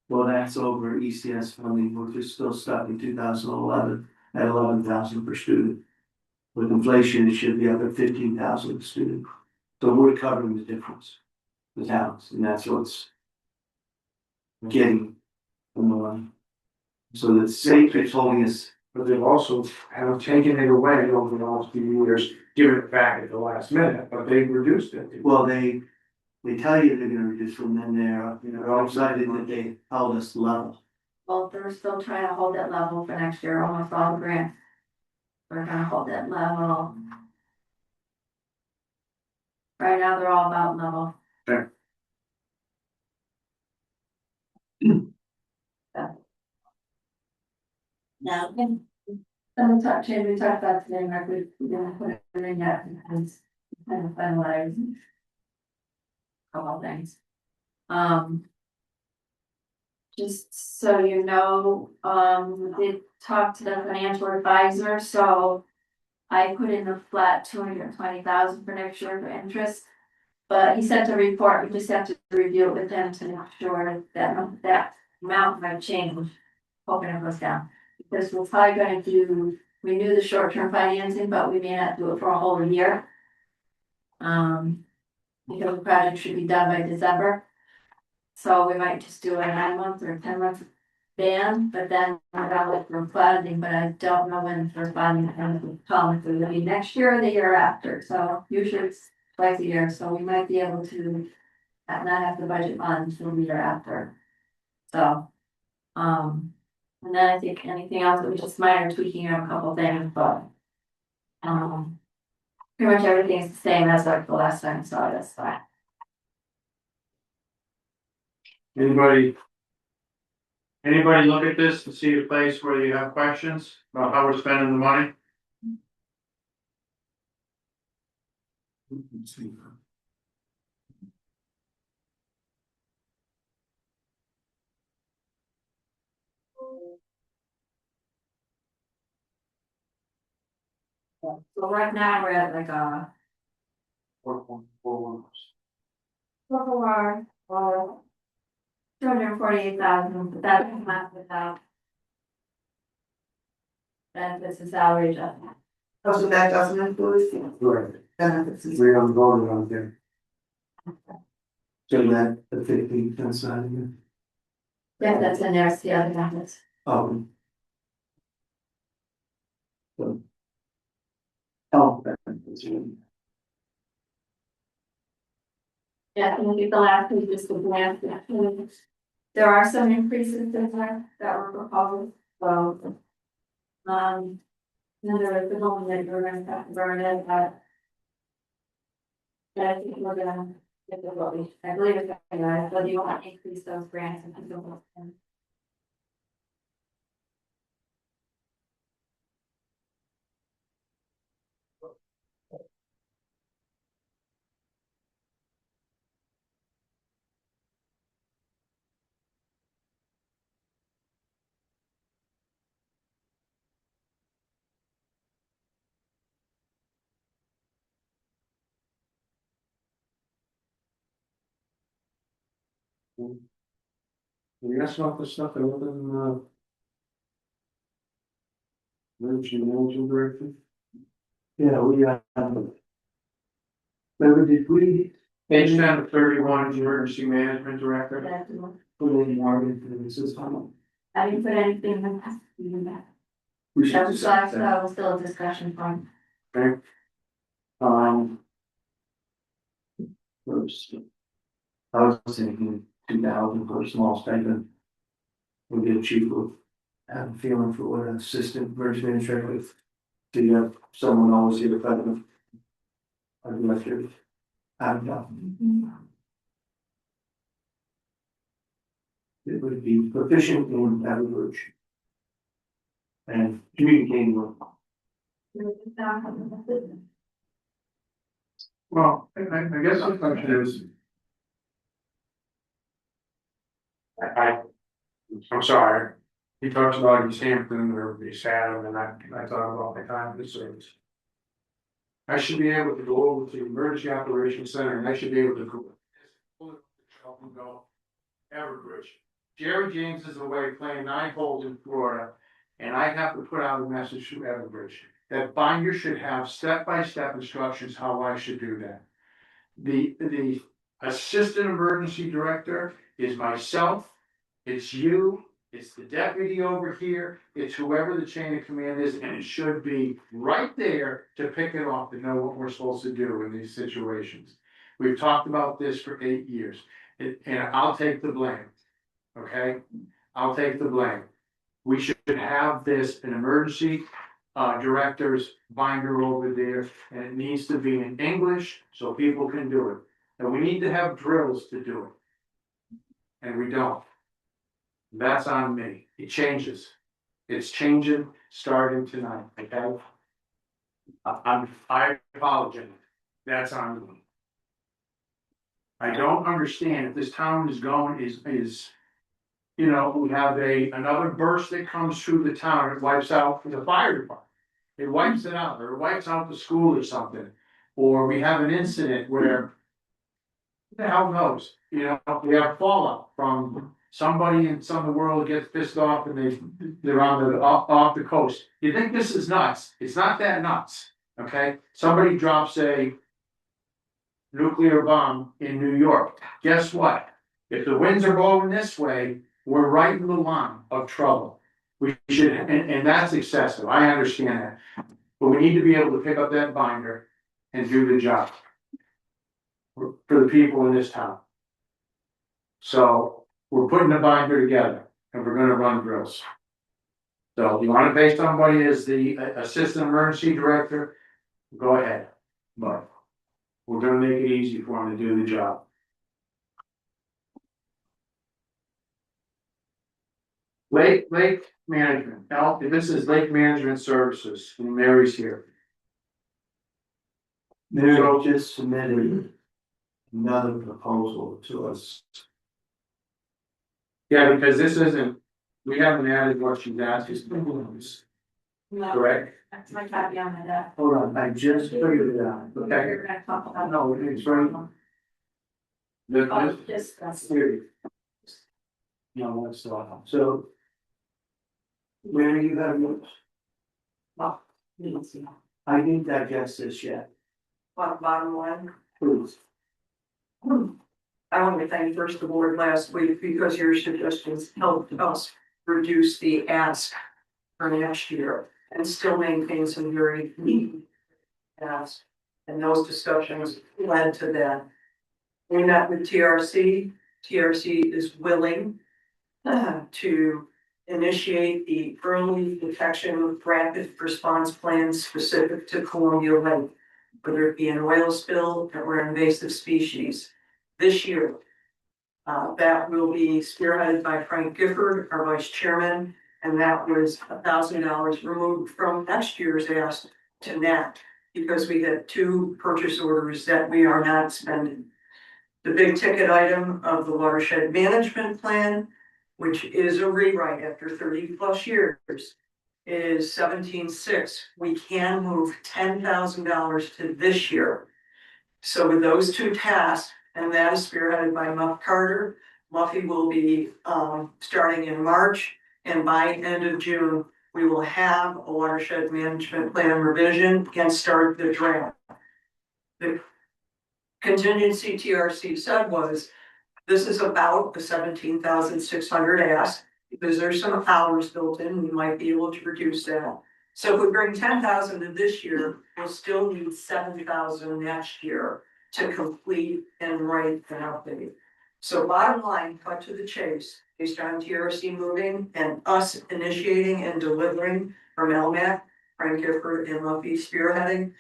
Well, that's over ECS funding, which is still stuck in 2011 at 11,000 per student. With inflation, it should be up at 15,000 per student. So we're covering the difference, the towns, and that's what's getting from the line. So the state is holding us, But they've also have taken it away over the last few years, given it back at the last minute, but they've reduced it. Well, they tell you they're gonna reduce them, then they're all excited that they held us level. Well, they're still trying to hold that level for next year, almost all the grants. We're gonna hold that level. Right now, they're all about level. Sure. Now, someone talked, we talked about today, Mark, we didn't put it in yet, because kind of finalized. Couple things. Just so you know, we did talk to the financial advisor, so. I put in a flat 220,000 for next year for interest. But he sent a report, we just have to review it with him to make sure that that amount might change. Hoping it goes down, because we're probably gonna renew the short-term financing, but we may not do it for a whole year. Because the project should be done by December. So we might just do a 9 month or 10 month ban, but then without it for funding, but I don't know when for funding and calling for the next year or the year after, so usually it's twice a year, so we might be able to. Not have the budget funds until the year after. So, and then I think anything else, it was just minor tweaking of a couple things, but. Pretty much everything is the same as like the last time, so that's fine. Anybody look at this and see a place where you have questions about how we're spending the money? So right now, we're at like a. Four. For 248,000, but that doesn't matter without. Benefits and salary adjustment. Oh, so that doesn't include Right, benefits. we haven't voted on it. So that the 15% side again. Yeah, that's in there, it's the other benefits. So. Health benefits. Yeah, and look at the last page, just the grant. There are some increases in there that were proposed, so. And there is the one that we're gonna have to burn it, but. Yeah, I think we're gonna get the vote, I believe it's, but you want to increase those grants and people. We asked about this stuff other than, emergency management director. Yeah, we remember, did we Page 10 of 31, emergency management director. put any more into the system? I didn't put anything in that. We should That was, decide that. that was still a discussion point. Okay, First. I was thinking 2,000 for a small stipend. Would be cheaper. I have a feeling for what an assistant emergency administrator with. Do you have someone always here to I'd like to. I don't know. It would be proficient in language. And communicating with. well, I guess the question is. I'm sorry, he talks about East Hampton or East Hampton, and I thought about my time in the service. I should be able to go over to the emergency operations center and I should be able to go. Everbridge. Jerry James is away playing 9 holes in Florida, and I have to put out a message to Everbridge that binder should have step-by-step instructions how I should do that. The assistant emergency director is myself, it's you, It's the deputy over here, it's whoever the chain of command is, and it should be right there to pick it off to know what we're supposed to do in these situations. We've talked about this for 8 years, and I'll take the blame, okay? I'll take the blame. We should have this, an emergency director's binder over there, and it needs to be in English so people can do it. And we need to have drills to do it. And we don't. That's on me. It changes. It's changing starting tonight, okay? I apologize. That's on me. I don't understand if this town is going, you know, we have another burst that comes through the town, it wipes out the fire department. It wipes it out, or it wipes out the school or something, or we have an incident where. Who the hell knows, you know, we have fallout from somebody in some of the world gets pissed off and they're on the, off the coast. You think this is nuts, it's not that nuts, okay? Somebody drops a nuclear bomb in New York, guess what? If the winds are blowing this way, we're right in the line of trouble. We should, and that's excessive, I understand that. But we need to be able to pick up that binder and do the job. For the people in this town. So, we're putting a binder together, and we're gonna run drills. So, if you wanna pay somebody as the assistant emergency director, go ahead, but. We're gonna make it easy for them to do the job. Lake management, now, this is lake management services, and Mary's here. Mary just submitted another proposal to us. Yeah, because this isn't, we haven't added what she's asked, No, correct? that's my copy on my desk. Hold on, I just figured it out. Okay. We're gonna talk about. No, it's right. Oh, just, that's. Here. No, that's not, so. Where you got it? Well, you don't see. I didn't digest this yet, Bottom line, please. I want to thank first the board last week because your suggestions helped us reduce the ask for next year and still maintain some very neat ask. And those discussions led to that. We met with TRC. TRC is willing to initiate the early detection rapid response plan specific to Columbia Lake, whether it be an oil spill or invasive species this year. That will be spearheaded by Frank Gifford, our vice chairman, and that was $1,000 removed from next year's ask to NAT because we had 2 purchase orders that we are not spending. The big ticket item of the watershed management plan, which is a rewrite after 30+ years, is 17.6. We can move $10,000 to this year. So with those 2 tasks, and that is spearheaded by Muff Carter, Muffy will be starting in March, and by end of June, we will have a watershed management plan revision and start the draft. The contingency TRC said was, this is about the 17,600 ask, because there's some hours built in, we might be able to reduce that. So if we bring 10,000 to this year, we'll still need 7,000 next year to complete and write an update. So bottom line, cut to the chase, based on TRC moving and us initiating and delivering from LMAC, Frank Gifford and Muffy spearheading,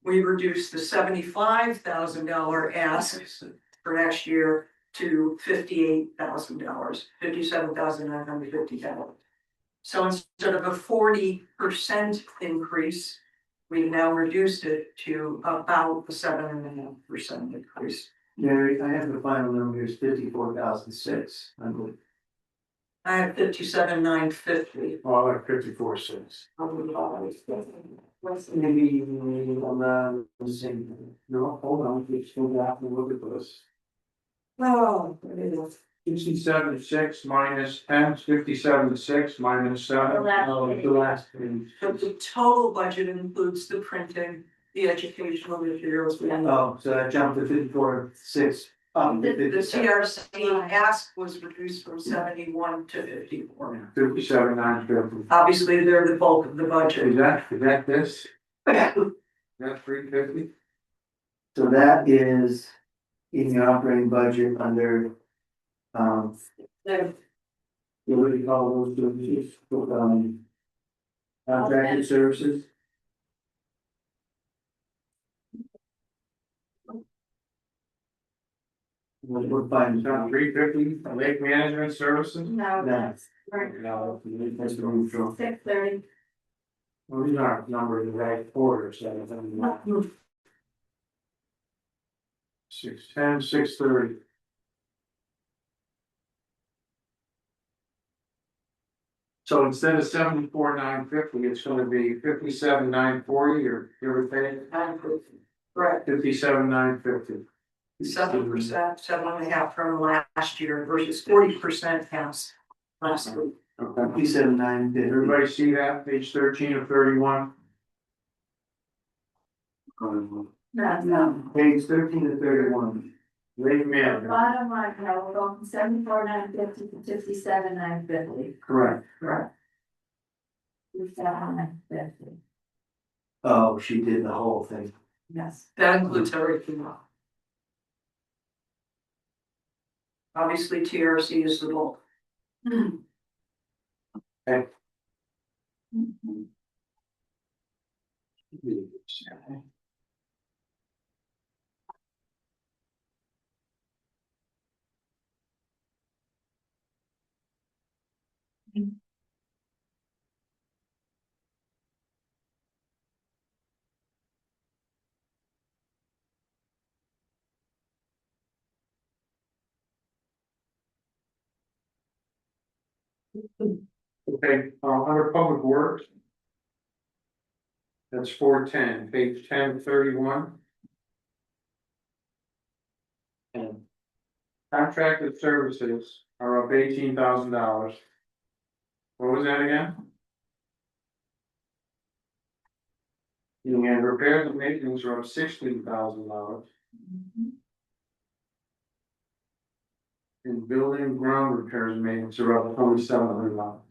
we reduced the $75,000 asks for next year to $58,000, $57,950. So instead of a 40% increase, we've now reduced it to about a 7.5% increase. Mary, I have the final number here is 54,006. I have 57,950. Oh, I like 54.6. Maybe on the same, no, hold on, we still have to look at this. Oh, it is. 67.6 minus 10, 57.6 minus 7. The last Oh, page. the last page. But the total budget includes the printing, the educational materials. Oh, so that jumped to 54,600. The CRC ask was reduced from 71 to 54. 57,950. Obviously, they're the bulk of the Is budget. that this? That's 350? So that is in the operating budget under, They're- what do you call those services? Contracted services? We're fine. Is that 350, lake management services? No, No. that's right, No, That's the roof draw. 6:30. well, these aren't numbers of right quarters, so I think. 610, 630. So instead of 74,950, it's gonna be 57,940 or give or take, Correct, 57,950. 7%, 7.5% from last year versus 40% last week. Okay. 57,950. Everybody see that, page 13 of 31? No. Page 13 to 31. Lake The management, bottom line, now we're going from 74,950 to 57,950. correct. Correct. 57,950, Oh, she did the whole thing. yes. That includes everything. Obviously, TRC is the bulk. Okay, under public works. That's 410, page 1031. And contracted services are up $18,000. What was that again? And repairs and maintenance are up $16,000. And building ground repairs and maintenance are up $2,700.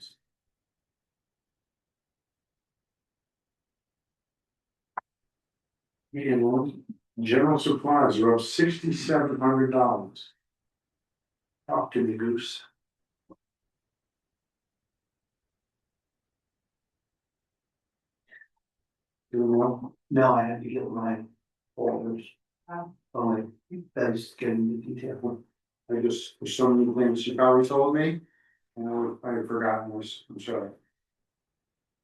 And general supplies are up $6,700. Talk to me, Goose. You know, No, I had to get my folders. Oh. Oh, I was getting the detail. I just, there's so many things she probably told me, and I had forgotten this, I'm sorry.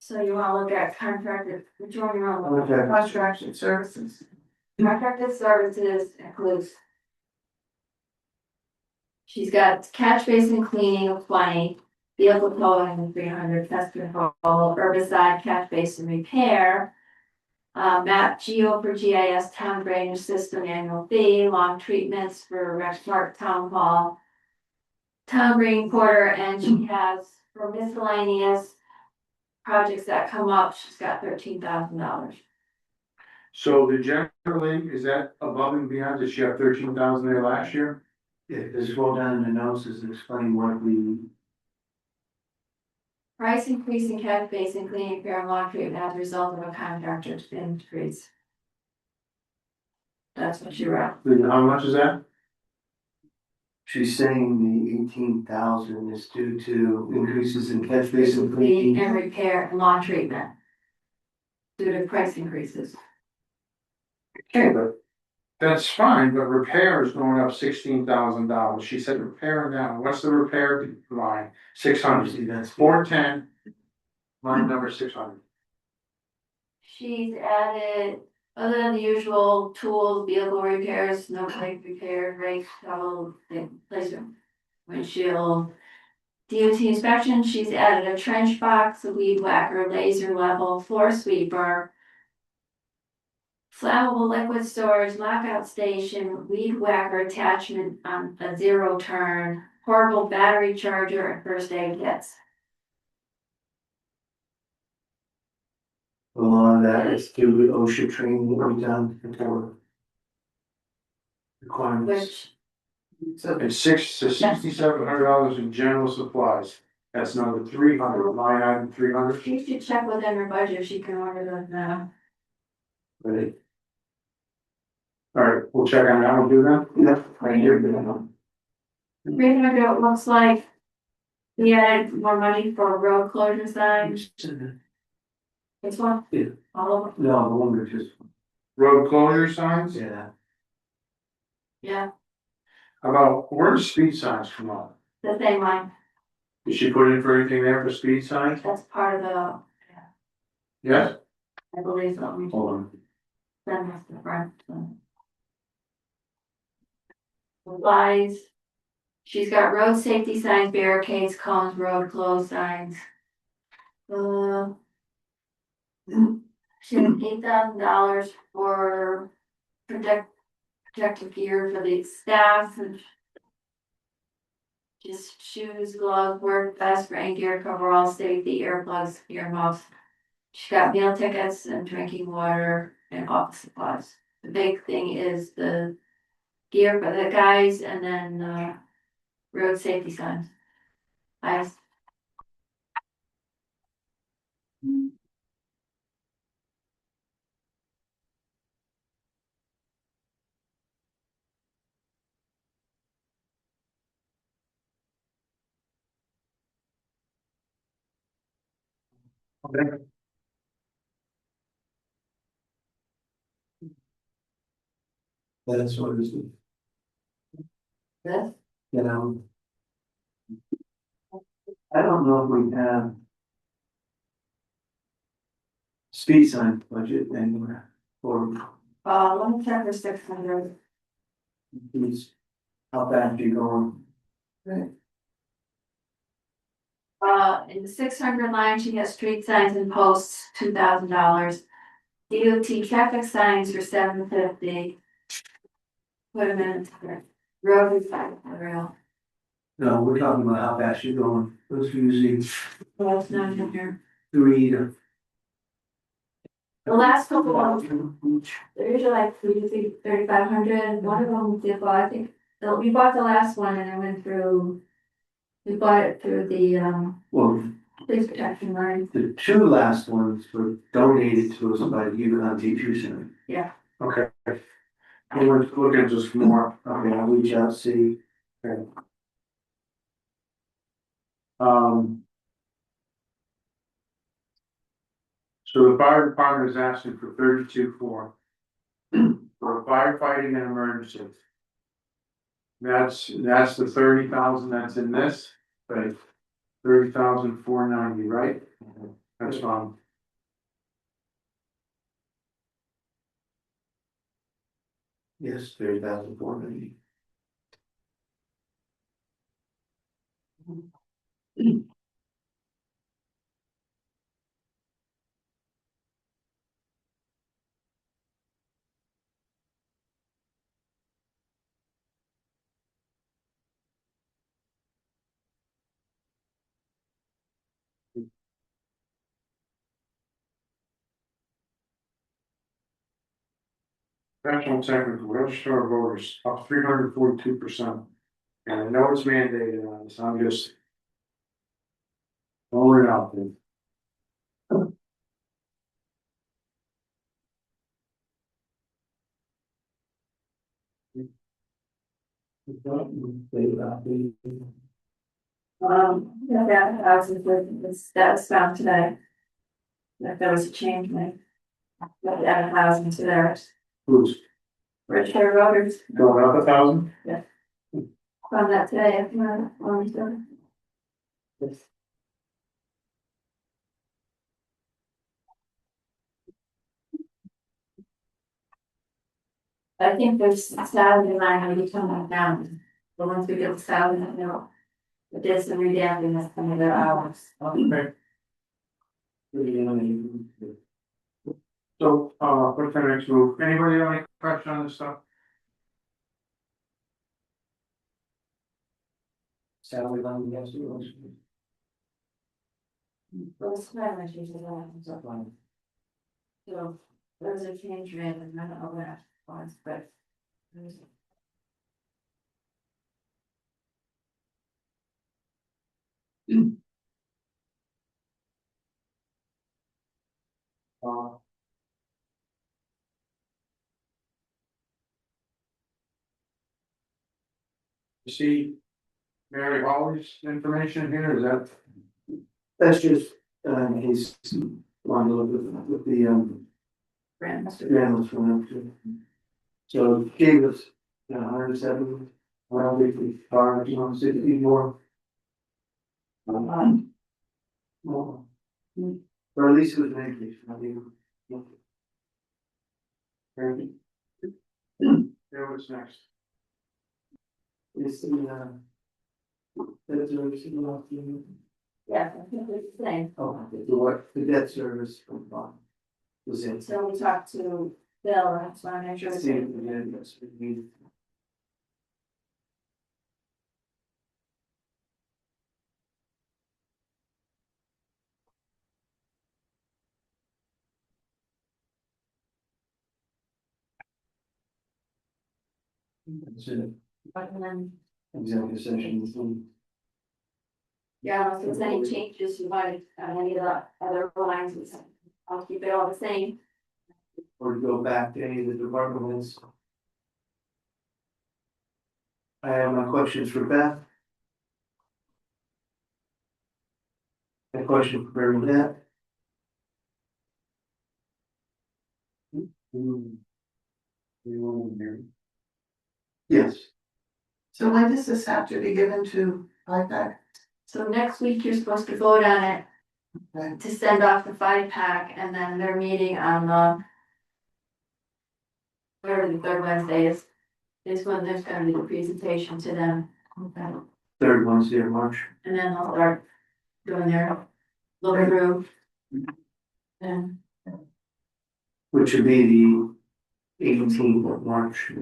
So you wanna look at contracted, which one you wanna look at? Okay. Contracted services. Contracted services includes. She's got catch basin cleaning of 20, vehicle towing of 300, pest control, herbicide, catch basin repair. Map geo for GIS town drainage system annual fee, long treatments for Rexmark Town Hall. Town green quarter, and she has for miscellaneous projects that come up, she's got $13,000. So the generally, is that above and beyond, did she have 13,000 there last year? Yeah, just scroll down in the notes is explaining what we, Price increase in catch basin cleaning, repair, and lawn treatment as a result of a contractor's increase. That's what she wrote. How much is that? she's saying the 18,000 is due to increases in catch basin Cleaning cleaning. and repair and lawn treatment. Due to price increases. Okay, but that's fine, but repair is going up $16,000. She said repair now, what's the repair line? 600, Obviously, that's 410, line number 600. She's added, other than the usual tools, vehicle repairs, snow flake repair, rake, shovel, replacement, windshield. DOT inspection, she's added a trench box, a weed whacker, laser level, floor sweeper. Flammable liquid storage, lockout station, weed whacker attachment on a 0 turn, portable battery charger, and first aid kits. a lot of that is due to OSHA training that we've done for requirements. Which So And $6,700 in general supplies. That's number 300, line item 300. She should check within her budget if she can order those now. Ready? All right, we'll check on that, we'll do that. Yeah. Thank you. Reading my note looks like we added more money for road closure signs. This one? Yeah. All of them? No, the one that just, Road closure signs? yeah, Yeah, How about, where do speed signs come on? the same line. Did she put in for anything there for speed signs? That's part of the, Yes? I believe so. hold on. Then that's the front. So. Supplies. She's got road safety signs, barricades, cones, road closed signs. She has $8,000 for protective gear for the staff and just shoes, gloves, work vest, rain gear, coveralls, safety, earplugs, earmuffs. She got meal tickets and drinking water and office supplies. The big thing is the gear for the guys and then road safety signs. I Okay. That's what it is, this. you know. I don't know if we have. Speed sign budget anywhere, or Let me check for 600. these, how fast you going? In the 600 line, she has street signs and posts, $2,000. DOT traffic signs for $750. Put them in for road and side rail. No, we're talking about how fast you're going, those are usually Well, it's not in here. 3 to. The last couple ones, they're usually like 3,500. One of them did, well, I think, we bought the last one and I went through, we bought it through the, Well, police protection line. the 2 last ones were donated to us by the Yukon Teachers Center. Okay. We're looking just more. Okay, I'll reach out, see. Okay. Um. So the fire department is asking for 32,400 for firefighting and emergency. That's the 30,000 that's in this, right? 30,490, right? That's fine. Yes, 30,490. National technical register of voters up 342%. And I know it's mandated on this, I'm just throwing it out there. Yeah, that was found today. If there was a change made. But add 1,000 to theirs. Who's Registered voters, going up 1,000? found that today, if you want to. I think there's salary line gonna be coming down, but once we get the salary, you know. But there's some redamping that's coming their hours. Okay. So, what's the next move? Anybody have any question on this stuff? Salary line, yes, it was. Well, it's not much usually happens up on. So, there's a change made, and I don't know what that was, but. Uh, You see Mary Holly's information here, is that? That's just, his, on with the, grandmas from them too. So it gave us, 170, around 55, 260 more. More. Or at least it was an increase, I mean. There was next. It's the, that's a, Yeah, I think it's the same. oh, the what, the debt service from bond. Was it? So we talked to Bill, and so I make sure it's. Same, yeah, that's what we. That's it, And then, executive session. yeah, unless there's any changes you want, any of the other lines, I'll keep it all the same. Or go back to any of the departments. I have my questions for Beth. A question for Bernadette. Yes, So when does this have to be given to IPAC? So next week, you're supposed to vote on it Okay. to send off the 5-pack, and then their meeting on the. Whatever the third Wednesday is when there's gonna be the presentation to them. And third Wednesday of March. then they'll start doing their look through. And Which would be the 18th of March.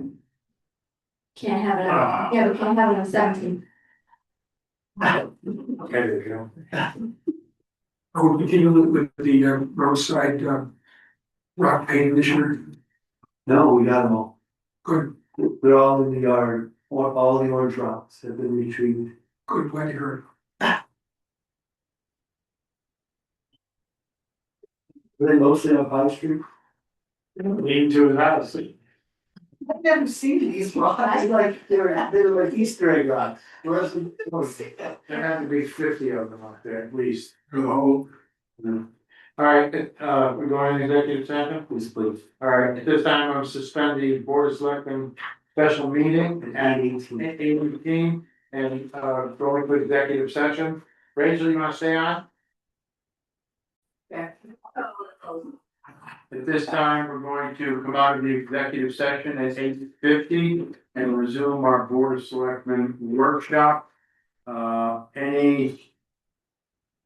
can't have it, yeah, we can't have it on 17th. Okay, there you go. I will continue with the roadside rock painting this year. No, we got them all. Good, They're all in the yard, all the orange rocks have been retrieved. good, glad to hear it. Are they mostly on High Street? Leading to his house. I've never seen these rocks. They're like Easter egg rocks. The rest of There had to be 50 of them out there at least. For the whole, All right, we're going to executive session. Please. All right, at this time, I'm suspending the board of selectmen special meeting at 8:18 and going to executive session. Rachel, you want to stay on? Yeah. At this time, we're going to come out of the executive session at 8:50 and resume our board of selectmen workshop.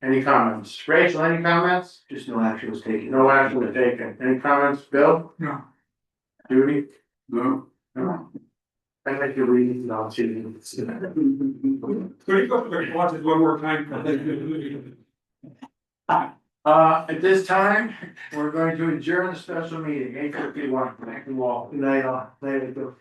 Any comments? Rachel, any comments? Just no action was taken. No action was taken. Any comments, Bill? no, Judy? no. No. I like you reading, no, So you go, watch it one more time. At this time, we're going to adjourn the special meeting, 8:51. Thank you all. Good night, all. Night, Bill.